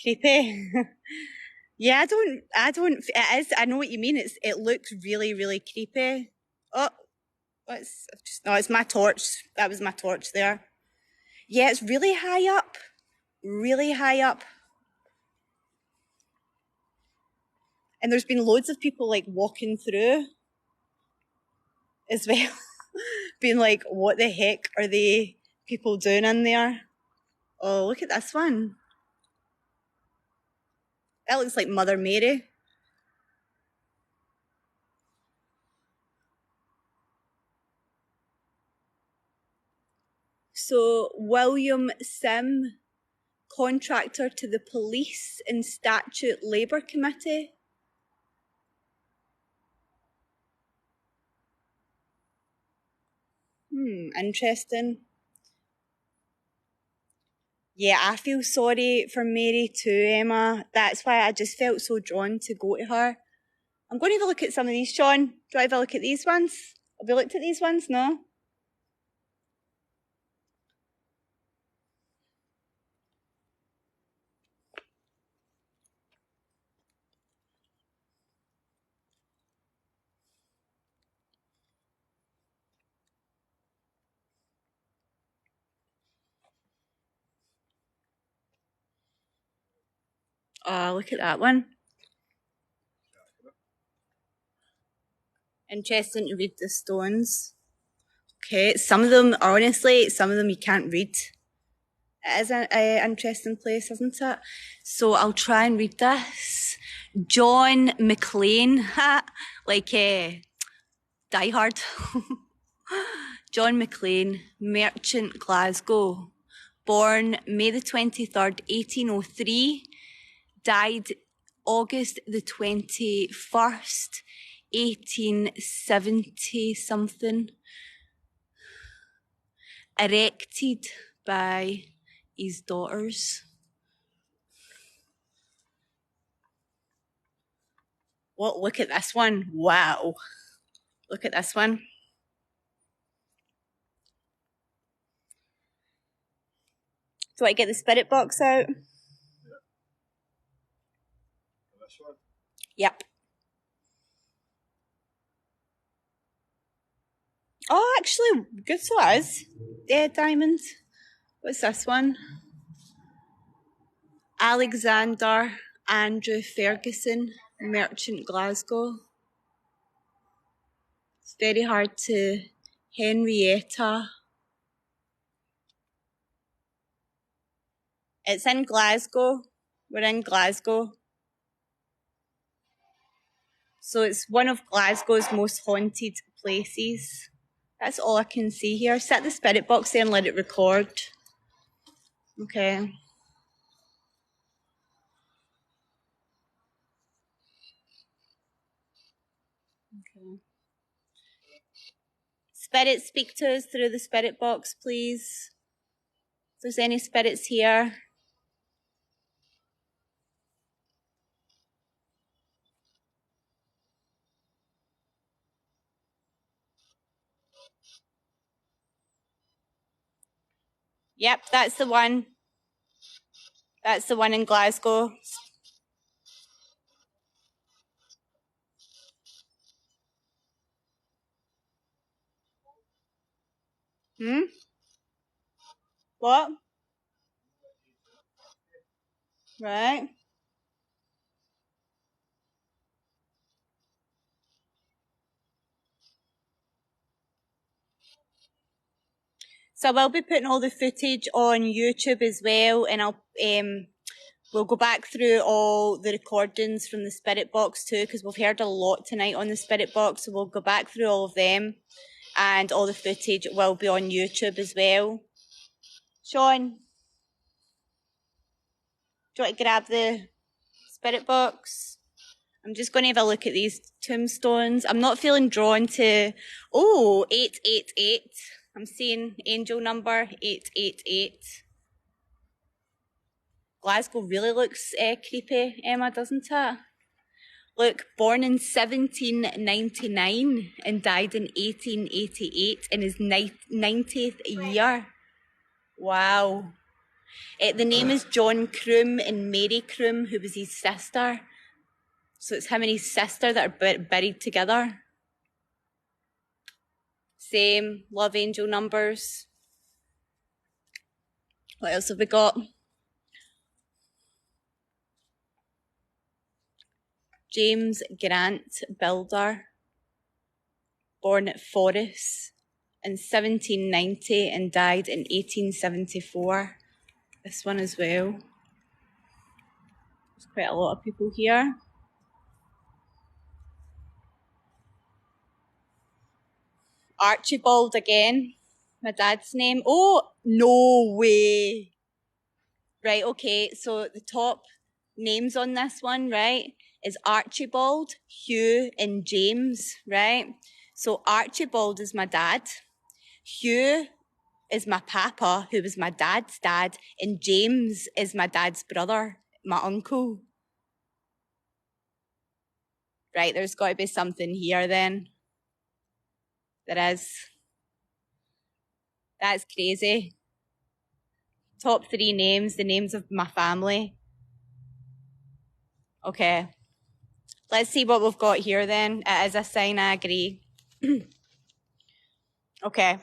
Speaker 1: Creepy. Yeah, I know what you mean. It looks really, really creepy. Oh, it's my torch. That was my torch there. Yeah, it's really high up. Really high up. And there's been loads of people like walking through as well, being like, what the heck are they people doing in there? Oh, look at this one. That looks like Mother Mary. So, William Sim, contractor to the Police and Statute Labour Committee. Interesting. Yeah, I feel sorry for Mary too, Emma. That's why I just felt so drawn to go to her. I'm going to have a look at some of these, Shaun. Do I have a look at these ones? Have we looked at these ones? No? Oh, look at that one. Interesting to read the stones. Okay, some of them, honestly, some of them you can't read. It is an interesting place, isn't it? So I'll try and read this. John McLean, like Die Hard. John McLean, merchant, Glasgow. Born May the 23rd, 1803. Died August the 21st, 1870 something. Erected by his daughters. Well, look at this one. Wow. Look at this one. Do I get the spirit box out?
Speaker 2: This one?
Speaker 1: Yep. Oh, actually, good so it is. Yeah, diamond. What's this one? Alexander Andrew Ferguson, merchant, Glasgow. It's very hard to... Henrietta. It's in Glasgow. We're in Glasgow. So it's one of Glasgow's most haunted places. That's all I can see here. Set the spirit box there and let it record. Okay. Okay. Spirits, speak to us through the spirit box, please. If there's any spirits here. Yep, that's the one. That's the one in Glasgow. What? Right. So I will be putting all the footage on YouTube as well, and we'll go back through all the recordings from the spirit box too, because we've heard a lot tonight on the spirit box. So we'll go back through all of them, and all the footage will be on YouTube as well. Shaun, do you want to grab the spirit box? I'm just going to have a look at these tombstones. I'm not feeling drawn to, 888. I'm seeing angel number 888. Glasgow really looks creepy, Emma, doesn't it? Look, born in 1799 and died in 1888 in his 90th year. Wow. The name is John Croom and Mary Croom, who was his sister. So it's him and his sister that are buried together. Same, love angel numbers. What else have we got? James Grant, builder, born at Forres in 1790 and died in 1874. This one as well. There's quite a lot of people here. Archibald again, my dad's name. Oh, no way. Right, okay, so the top names on this one, right, is Archibald, Hugh, and James, right? So Archibald is my dad. Hugh is my papa, who was my dad's dad, and James is my dad's brother, my uncle. Right, there's got to be something here then. There is. That's crazy. Top 3 names, the names of my family. Okay. Let's see what we've got here then. It is a sign I agree. Okay.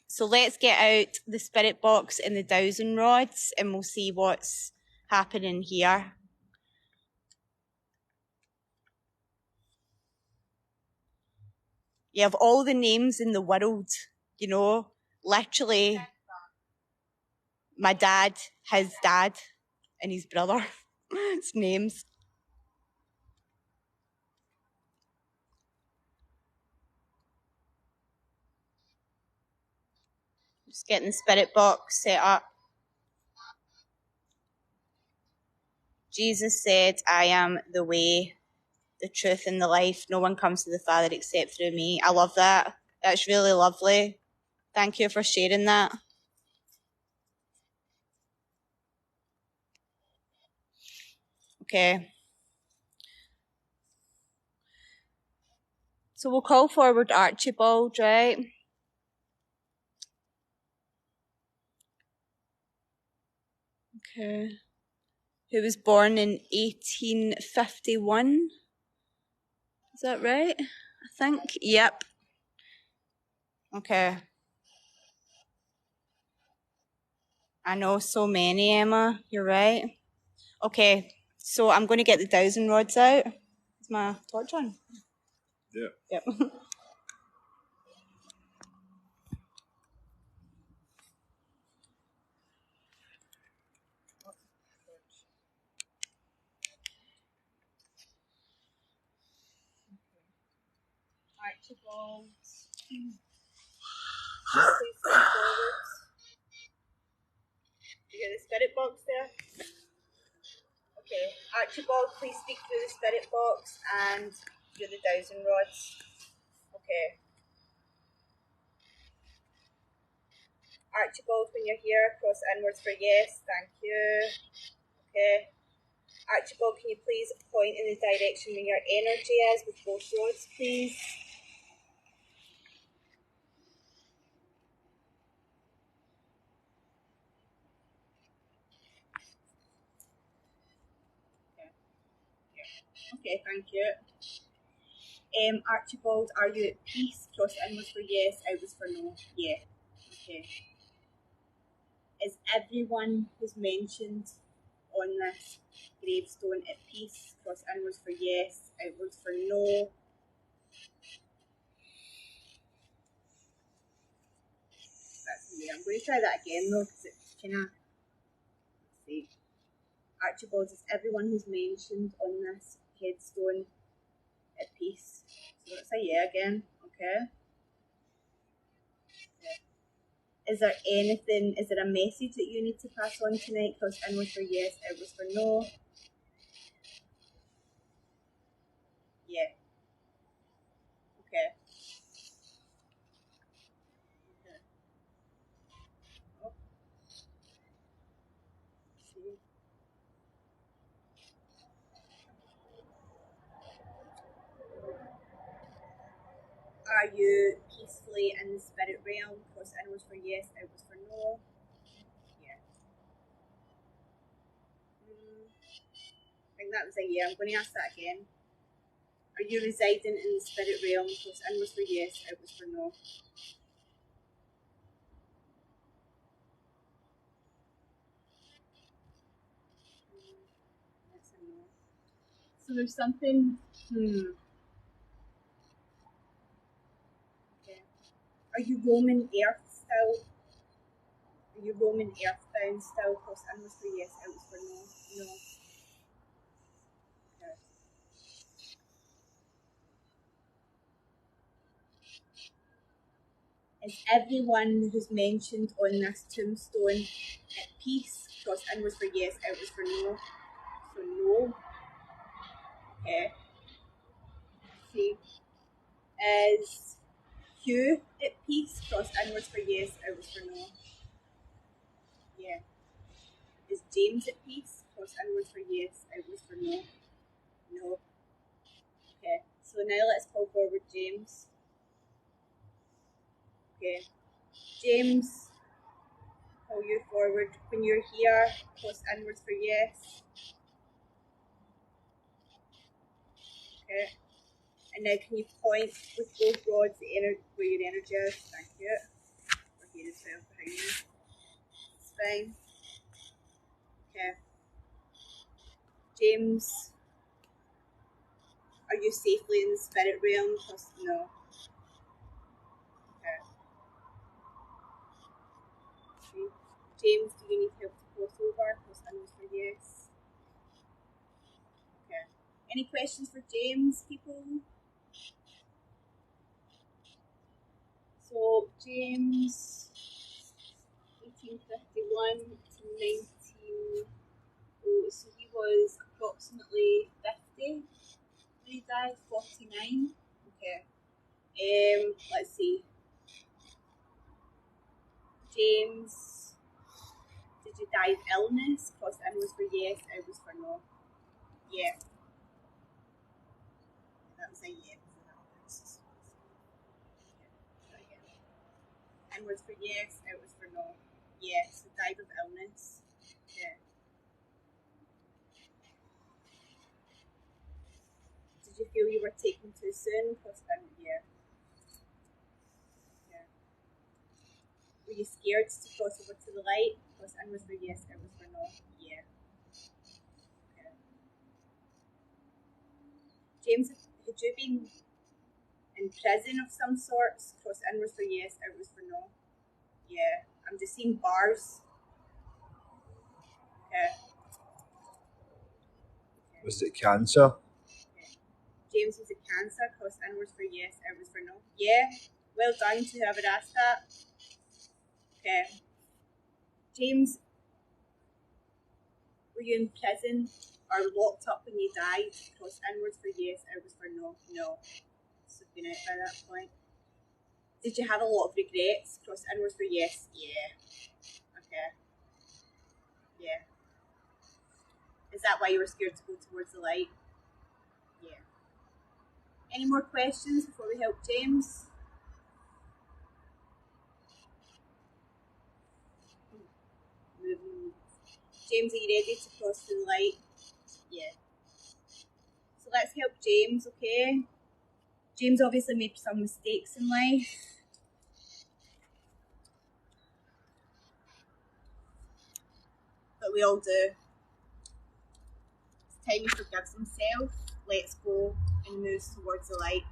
Speaker 1: So let's get out the spirit box and the dowsing rods and we'll see what's happening here. You have all the names in the world, you know, literally my dad, his dad, and his brother. It's names. Just getting the spirit box set up. Jesus said, I am the way, the truth, and the life. No one comes to the Father except through me. I love that. That's really lovely. Thank you for sharing that. Okay. So we'll call forward Archibald, right? Okay. Who was born in 1851. Is that right? I think. Yep. Okay. I know so many, Emma. You're right. Okay. So I'm going to get the dowsing rods out. Is my torch on?
Speaker 2: Yeah.
Speaker 1: Yep. Archibald. Please come forward. You get the spirit box there? Okay. Archibald, please speak through the spirit box and through the dowsing rods. Okay. Archibald, when you're here, cross inwards for yes. Thank you. Okay. Archibald, can you please point in the direction where your energy is with both rods, please? Okay. Yeah. Okay, thank you. Archibald, are you at peace? Cross inwards for yes, outwards for no. Yeah. Okay. Is everyone who's mentioned on this gravestone at peace? Cross inwards for yes, outwards for no. That's weird. I'm going to try that again though, because it's kind of. Let's see. Archibald, is everyone who's mentioned on this headstone at peace? So let's say yeah again. Okay. Is there anything, is there a message that you need to pass on tonight? Cross inwards for yes, outwards for no. Yeah. Okay. Okay. Oh, see. Are you peacefully in the spirit realm? Cross inwards for yes, outwards for no. Yeah. I think that was a yeah. I'm going to ask that again. Are you residing in the spirit realm? Cross inwards for yes, outwards for no. That's a no. So there's something Okay. Are you roaming Earth still? Are you roaming Earthbound still? Cross in was for yes, out was for no. No. Okay. Is everyone who's mentioned on this tombstone at peace? Cross in was for yes, out was for no. So no. Okay. See. Is Hugh at peace? Cross in was for yes, out was for no. Yeah. Is James at peace? Cross in was for yes, out was for no. No. Okay. So now let's call forward James. Okay. James, call you forward. When you're here, cross inwards for yes. Okay. And now can you point with both rods where your energy is? Thank you. We're here as well behind you. It's fine. Okay. James, are you safely in the spirit realm? No. Okay. James, do you need help to cross over? Cross inwards for yes. Okay. Any questions for James, people? So James, 1851 to 19. Oh, so he was approximately 50 when he died, 49. Okay. Let's see. James, did you die of illness? Cross in was for yes, out was for no. Yeah. That was a yeah. In was for yes, out was for no. Yeah, so died of illness. Yeah. Did you feel you were taken too soon? Cross in, yeah. Yeah. Were you scared to cross over to the light? Cross in was for yes, out was for no. Yeah. Okay. James, had you been in prison of some sorts? Cross in was for yes, out was for no. Yeah. I'm just seeing bars. Okay.
Speaker 2: Was it cancer?
Speaker 1: Okay. James was a cancer. Cross in was for yes, out was for no. Yeah. Well done to whoever asked that. Okay. James, were you in prison or locked up when you died? Cross inwards for yes, out was for no. No. So been out by that point. Did you have a lot of regrets? Cross inwards for yes. Yeah. Okay. Yeah. Is that why you were scared to go towards the light? Yeah. Any more questions before we help James? James, are you ready to cross to the light? Yeah. So let's help James, okay? James obviously made some mistakes in life. But we all do. It's time he forgives himself. Let's go and move towards the light.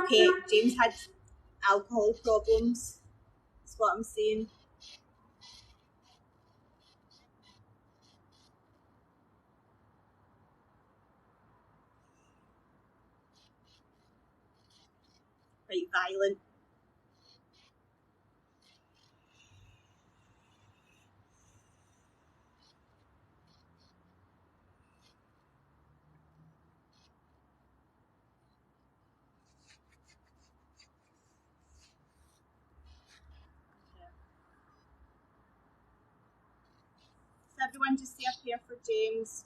Speaker 1: Okay, James had alcohol problems. That's what I'm saying. Quite violent. So everyone just stay up here for James.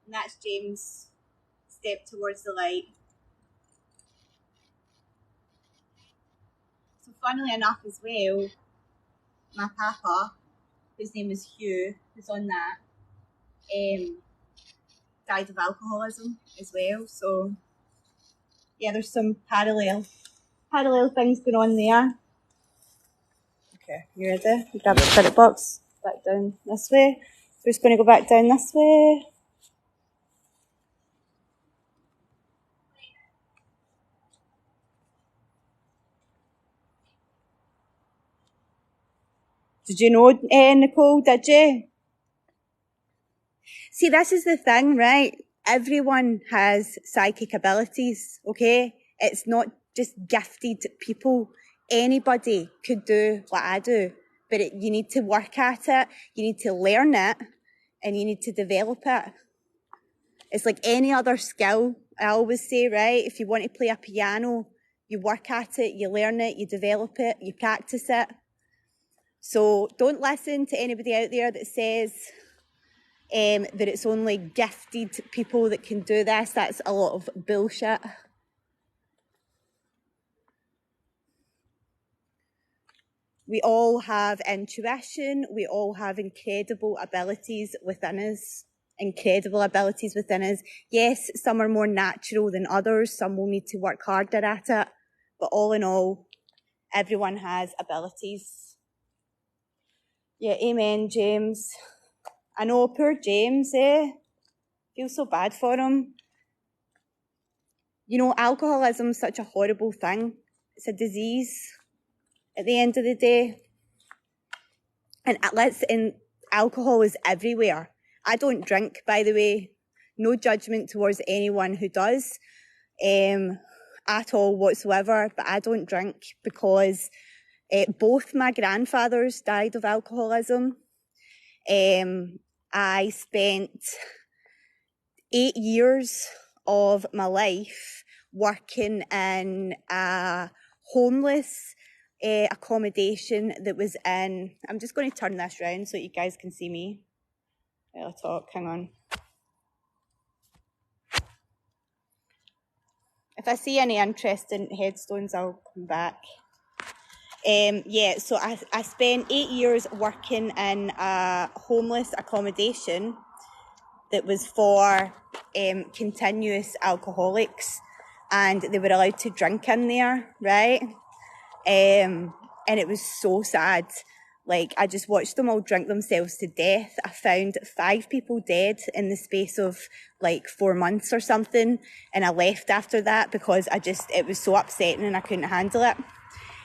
Speaker 1: And that's James' step towards the light. So funnily enough as well, my papa, whose name is Hugh, who's on that, died of alcoholism as well. So yeah, there's some parallel things going on there. Okay, you ready? You grab the spirit box, back down this way. We're just going to go back down this way. Did you know, Nicole, did you? See, this is the thing, right? Everyone has psychic abilities, okay? It's not just gifted people. Anybody could do what I do, but you need to work at it, you need to learn it, and you need to develop it. It's like any other skill, I always say, right? If you want to play a piano, you work at it, you learn it, you develop it, you practice it. So don't listen to anybody out there that says that it's only gifted people that can do this. That's a lot of bullshit. We all have intuition. We all have incredible abilities within us. Yes, some are more natural than others. Some will need to work harder at it. But all in all, everyone has abilities. Yeah, amen, James. I know, poor James, feel so bad for him. You know, alcoholism is such a horrible thing. It's a disease at the end of the day. And alcohol is everywhere. I don't drink, by the way. No judgment towards anyone who does, at all whatsoever. But I don't drink because both my grandfathers died of alcoholism. I spent 8 years of my life working in a homeless accommodation that was in, I'm just going to turn this round so you guys can see me. I'll talk, hang on. If I see any interesting headstones, I'll come back. Yeah, so I spent 8 years working in a homeless accommodation that was for continuous alcoholics, and they were allowed to drink in there, right? And it was so sad. Like, I just watched them all drink themselves to death. I found 5 people dead in the space of like 4 months or something, and I left after that because it was so upsetting and I couldn't handle it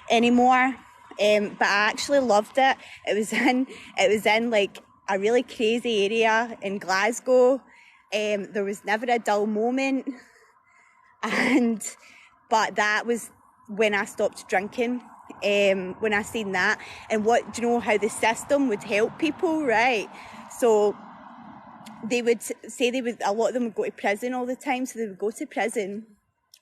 Speaker 1: anymore. But I actually loved it. It was in like a really crazy area in Glasgow. There was never a dull moment, but that was when I stopped drinking. When I seen that, and do you know how the system would help people, right? So they would say a lot of them would go to prison all the time. So they would go to prison,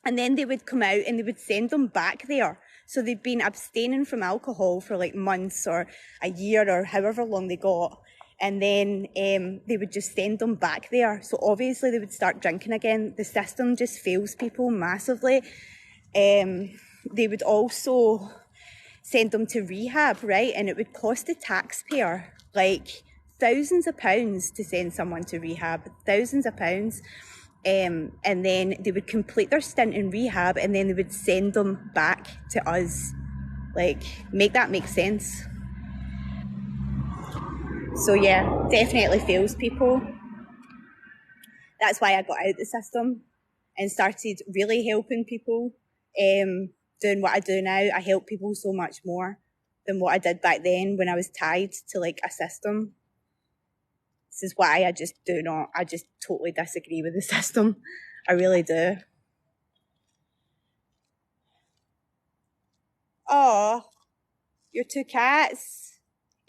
Speaker 1: and then they would come out and they would send them back there. So they'd been abstaining from alcohol for like months or a year or however long they got. And then they would just send them back there. So obviously they would start drinking again. The system just fails people massively. They would also send them to rehab, right? And it would cost the taxpayer like thousands of pounds to send someone to rehab, thousands of pounds. And then they would complete their stint in rehab, and then they would send them back to us. Like, make that make sense. So yeah, definitely fails people. That's why I got out of the system and started really helping people. Doing what I do now, I help people so much more than what I did back then when I was tied to like a system. This is why I just totally disagree with the system. I really do. Oh, your 2 cats.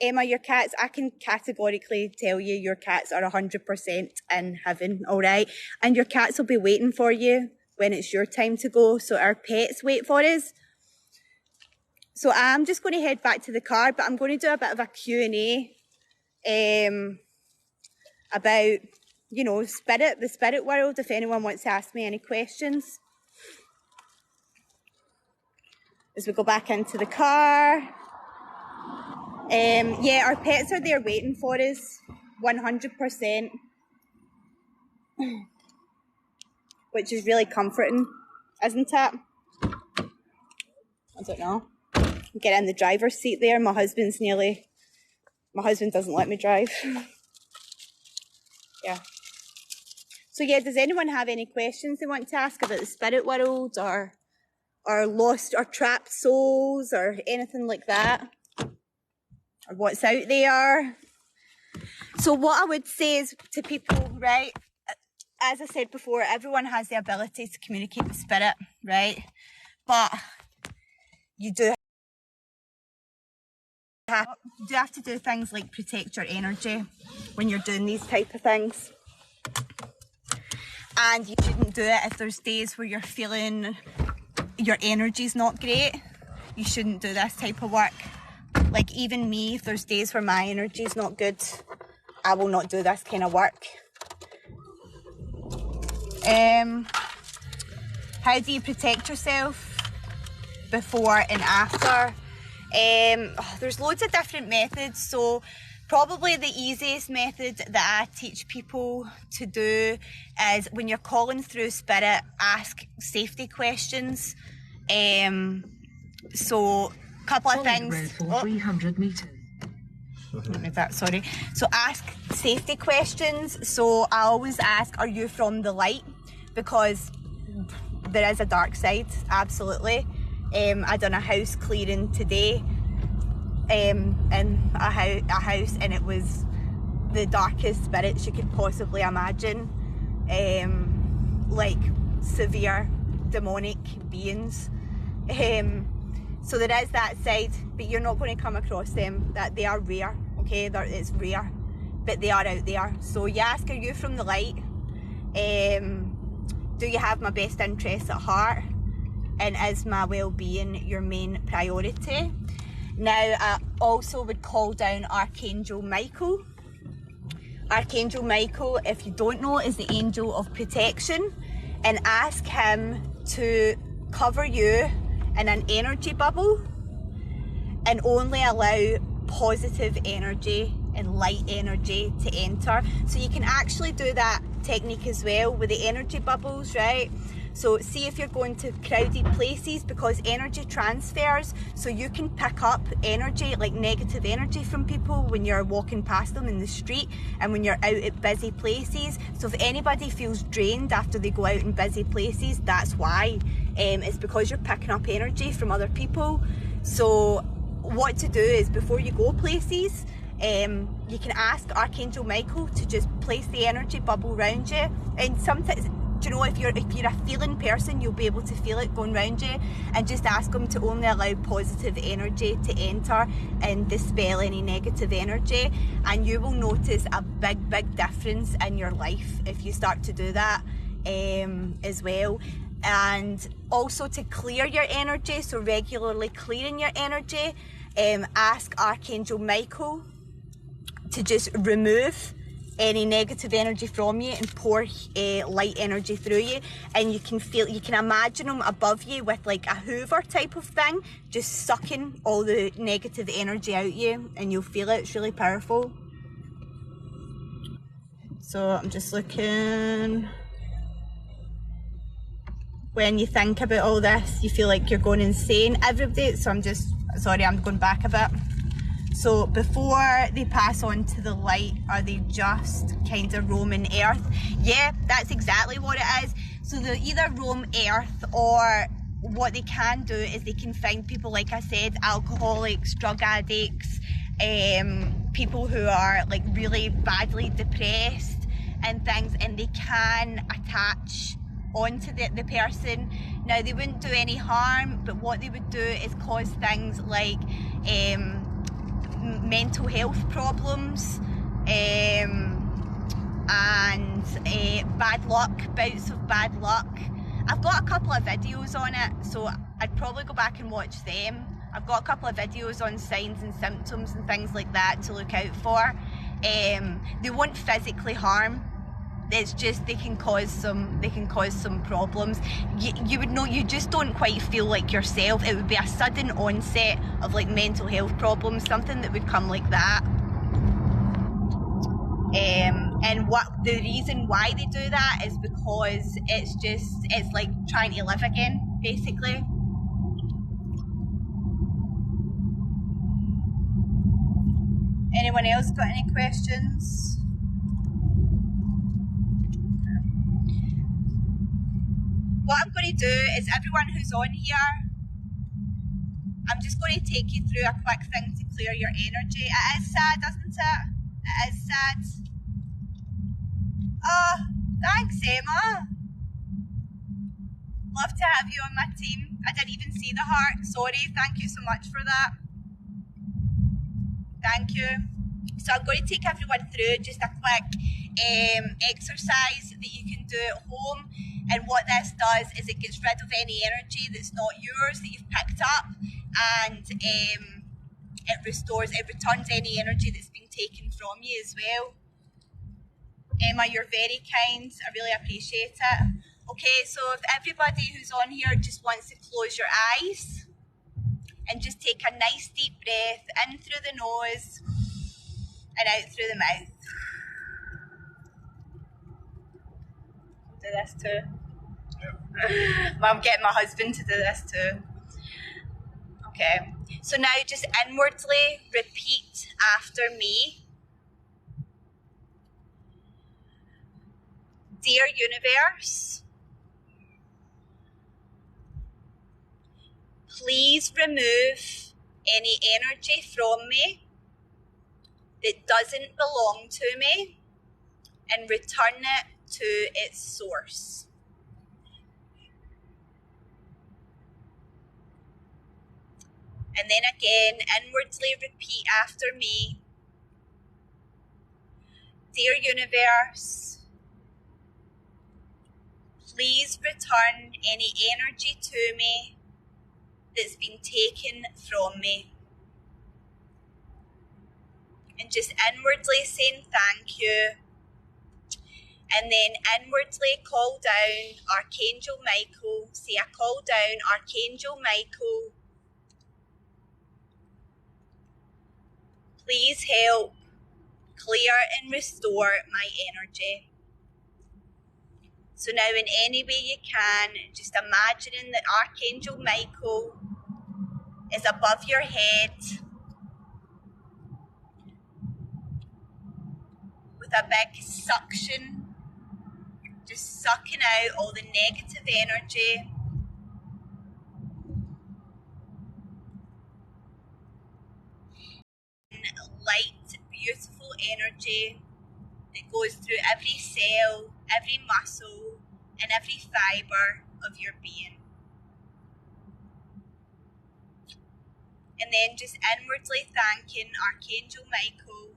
Speaker 1: Emma, your cats, I can categorically tell you your cats are 100% in heaven, all right? And your cats will be waiting for you when it's your time to go. So our pets wait for us. So I'm just going to head back to the car, but I'm going to do a bit of a Q&A about, you know, the spirit world, if anyone wants to ask me any questions. As we go back into the car. Yeah, our pets are there waiting for us, 100%, which is really comforting. isn't it? I don't know. Get in the driver's seat there. My husband doesn't let me drive. Yeah. So yeah, does anyone have any questions they want to ask about the spirit world or lost or trapped souls or anything like that? Or what's out there? So what I would say is to people, right, as I said before, everyone has the ability to communicate with spirit, right? But you do have to do things like protect your energy when you're doing these type of things. And you shouldn't do it if there's days where you're feeling your energy's not great. You shouldn't do this type of work. Like even me, if there's days where my energy's not good, I will not do this kind of work. How do you protect yourself before and after? There's loads of different methods. So probably the easiest method that I teach people to do is when you're calling through spirit, ask safety questions. So a couple of things.
Speaker 3: For 300 meters.
Speaker 1: Sorry. So ask safety questions. So I always ask, are you from the light? Because there is a dark side, absolutely. I done a house clearing today in a house, and it was the darkest spirits you could possibly imagine. Like severe demonic beings. So there is that side, but you're not going to come across them. That they are rare, okay? It's rare, but they are out there. So you ask, are you from the light? Do you have my best interests at heart? And is my well-being your main priority? Now, I also would call down Archangel Michael. Archangel Michael, if you don't know, is the angel of protection, and ask him to cover you in an energy bubble and only allow positive energy and light energy to enter. So you can actually do that technique as well with the energy bubbles, right? So see if you're going to crowded places, because energy transfers, so you can pick up energy, like negative energy from people when you're walking past them in the street and when you're out at busy places. So if anybody feels drained after they go out in busy places, that's why. It's because you're picking up energy from other people. So what to do is, before you go places, you can ask Archangel Michael to just place the energy bubble around you. And sometimes, do you know, if you're a feeling person, you'll be able to feel it going around you, and just ask them to only allow positive energy to enter and dispel any negative energy, and you will notice a big difference in your life if you start to do that as well. And also to clear your energy, so regularly clearing your energy, ask Archangel Michael to just remove any negative energy from you and pour light energy through you. And you can imagine them above you with like a hoover type of thing, just sucking all the negative energy out you, and you'll feel it. It's really powerful. So I'm just looking. When you think about all this, you feel like you're going insane. Everybody, so I'm going back a bit. So before they pass on to the light, are they just kind of roaming Earth? Yeah, that's exactly what it is. So they either roam Earth, or what they can do is they can find people, like I said, alcoholics, drug addicts, people who are like really badly depressed and things, and they can attach onto the person. Now, they wouldn't do any harm, but what they would do is cause things like mental health problems and bad luck, bouts of bad luck. I've got a couple of videos on it, so I'd probably go back and watch them. I've got a couple of videos on signs and symptoms and things like that to look out for. They won't physically harm. It's just they can cause some problems. You would know, you just don't quite feel like yourself. It would be a sudden onset of like mental health problems, something that would come like that. And what the reason why they do that is because it's like trying to live again, basically. Anyone else got any questions? What I'm going to do is, everyone who's on here, I'm just going to take you through a quick thing to clear your energy. It is sad, isn't it? It is sad. Oh, thanks, Emma. Love to have you on my team. I didn't even see the heart. Sorry, thank you so much for that. Thank you. So I'm going to take everyone through just a quick exercise that you can do at home. And what this does is it gets rid of any energy that's not yours, that you've picked up, and it returns any energy that's been taken from you as well. Emma, you're very kind. I really appreciate it. Okay, so if everybody who's on here just wants to close your eyes and just take a nice deep breath in through the nose and out through the mouth. I'll do this too. Yeah. I'm getting my husband to do this too. Okay, so now just inwardly repeat after me. Dear universe, please remove any energy from me that doesn't belong to me and return it to its source. And then again, inwardly repeat after me. Dear universe, please return any energy to me that's been taken from me. And just inwardly saying thank you. And then inwardly call down Archangel Michael. Say, I call down Archangel Michael. Please help clear and restore my energy. So now in any way you can, just imagining that Archangel Michael is above your head with a big suction, just sucking out all the negative energy. Light, beautiful energy that goes through every cell, every muscle, and every fibre of your being. And then just inwardly thanking Archangel Michael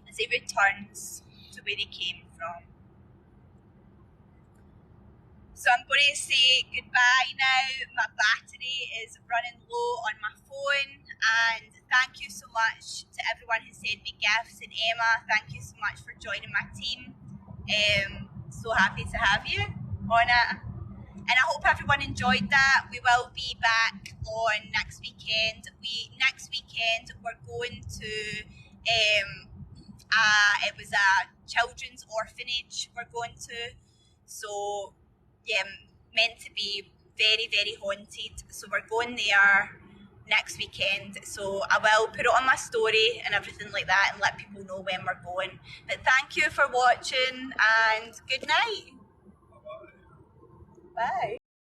Speaker 1: as he returns to where he came from. So I'm going to say goodbye now. My battery is running low on my phone, and thank you so much to everyone who sent me gifts. And Emma, thank you so much for joining my team. So happy to have you on it. And I hope everyone enjoyed that. We will be back on next weekend. Next weekend we're going to it was a children's orphanage we're going to. So yeah, meant to be very, very haunted. So we're going there next weekend. So I will put it on my story and everything like that and let people know when we're going. But thank you for watching and good night. Bye.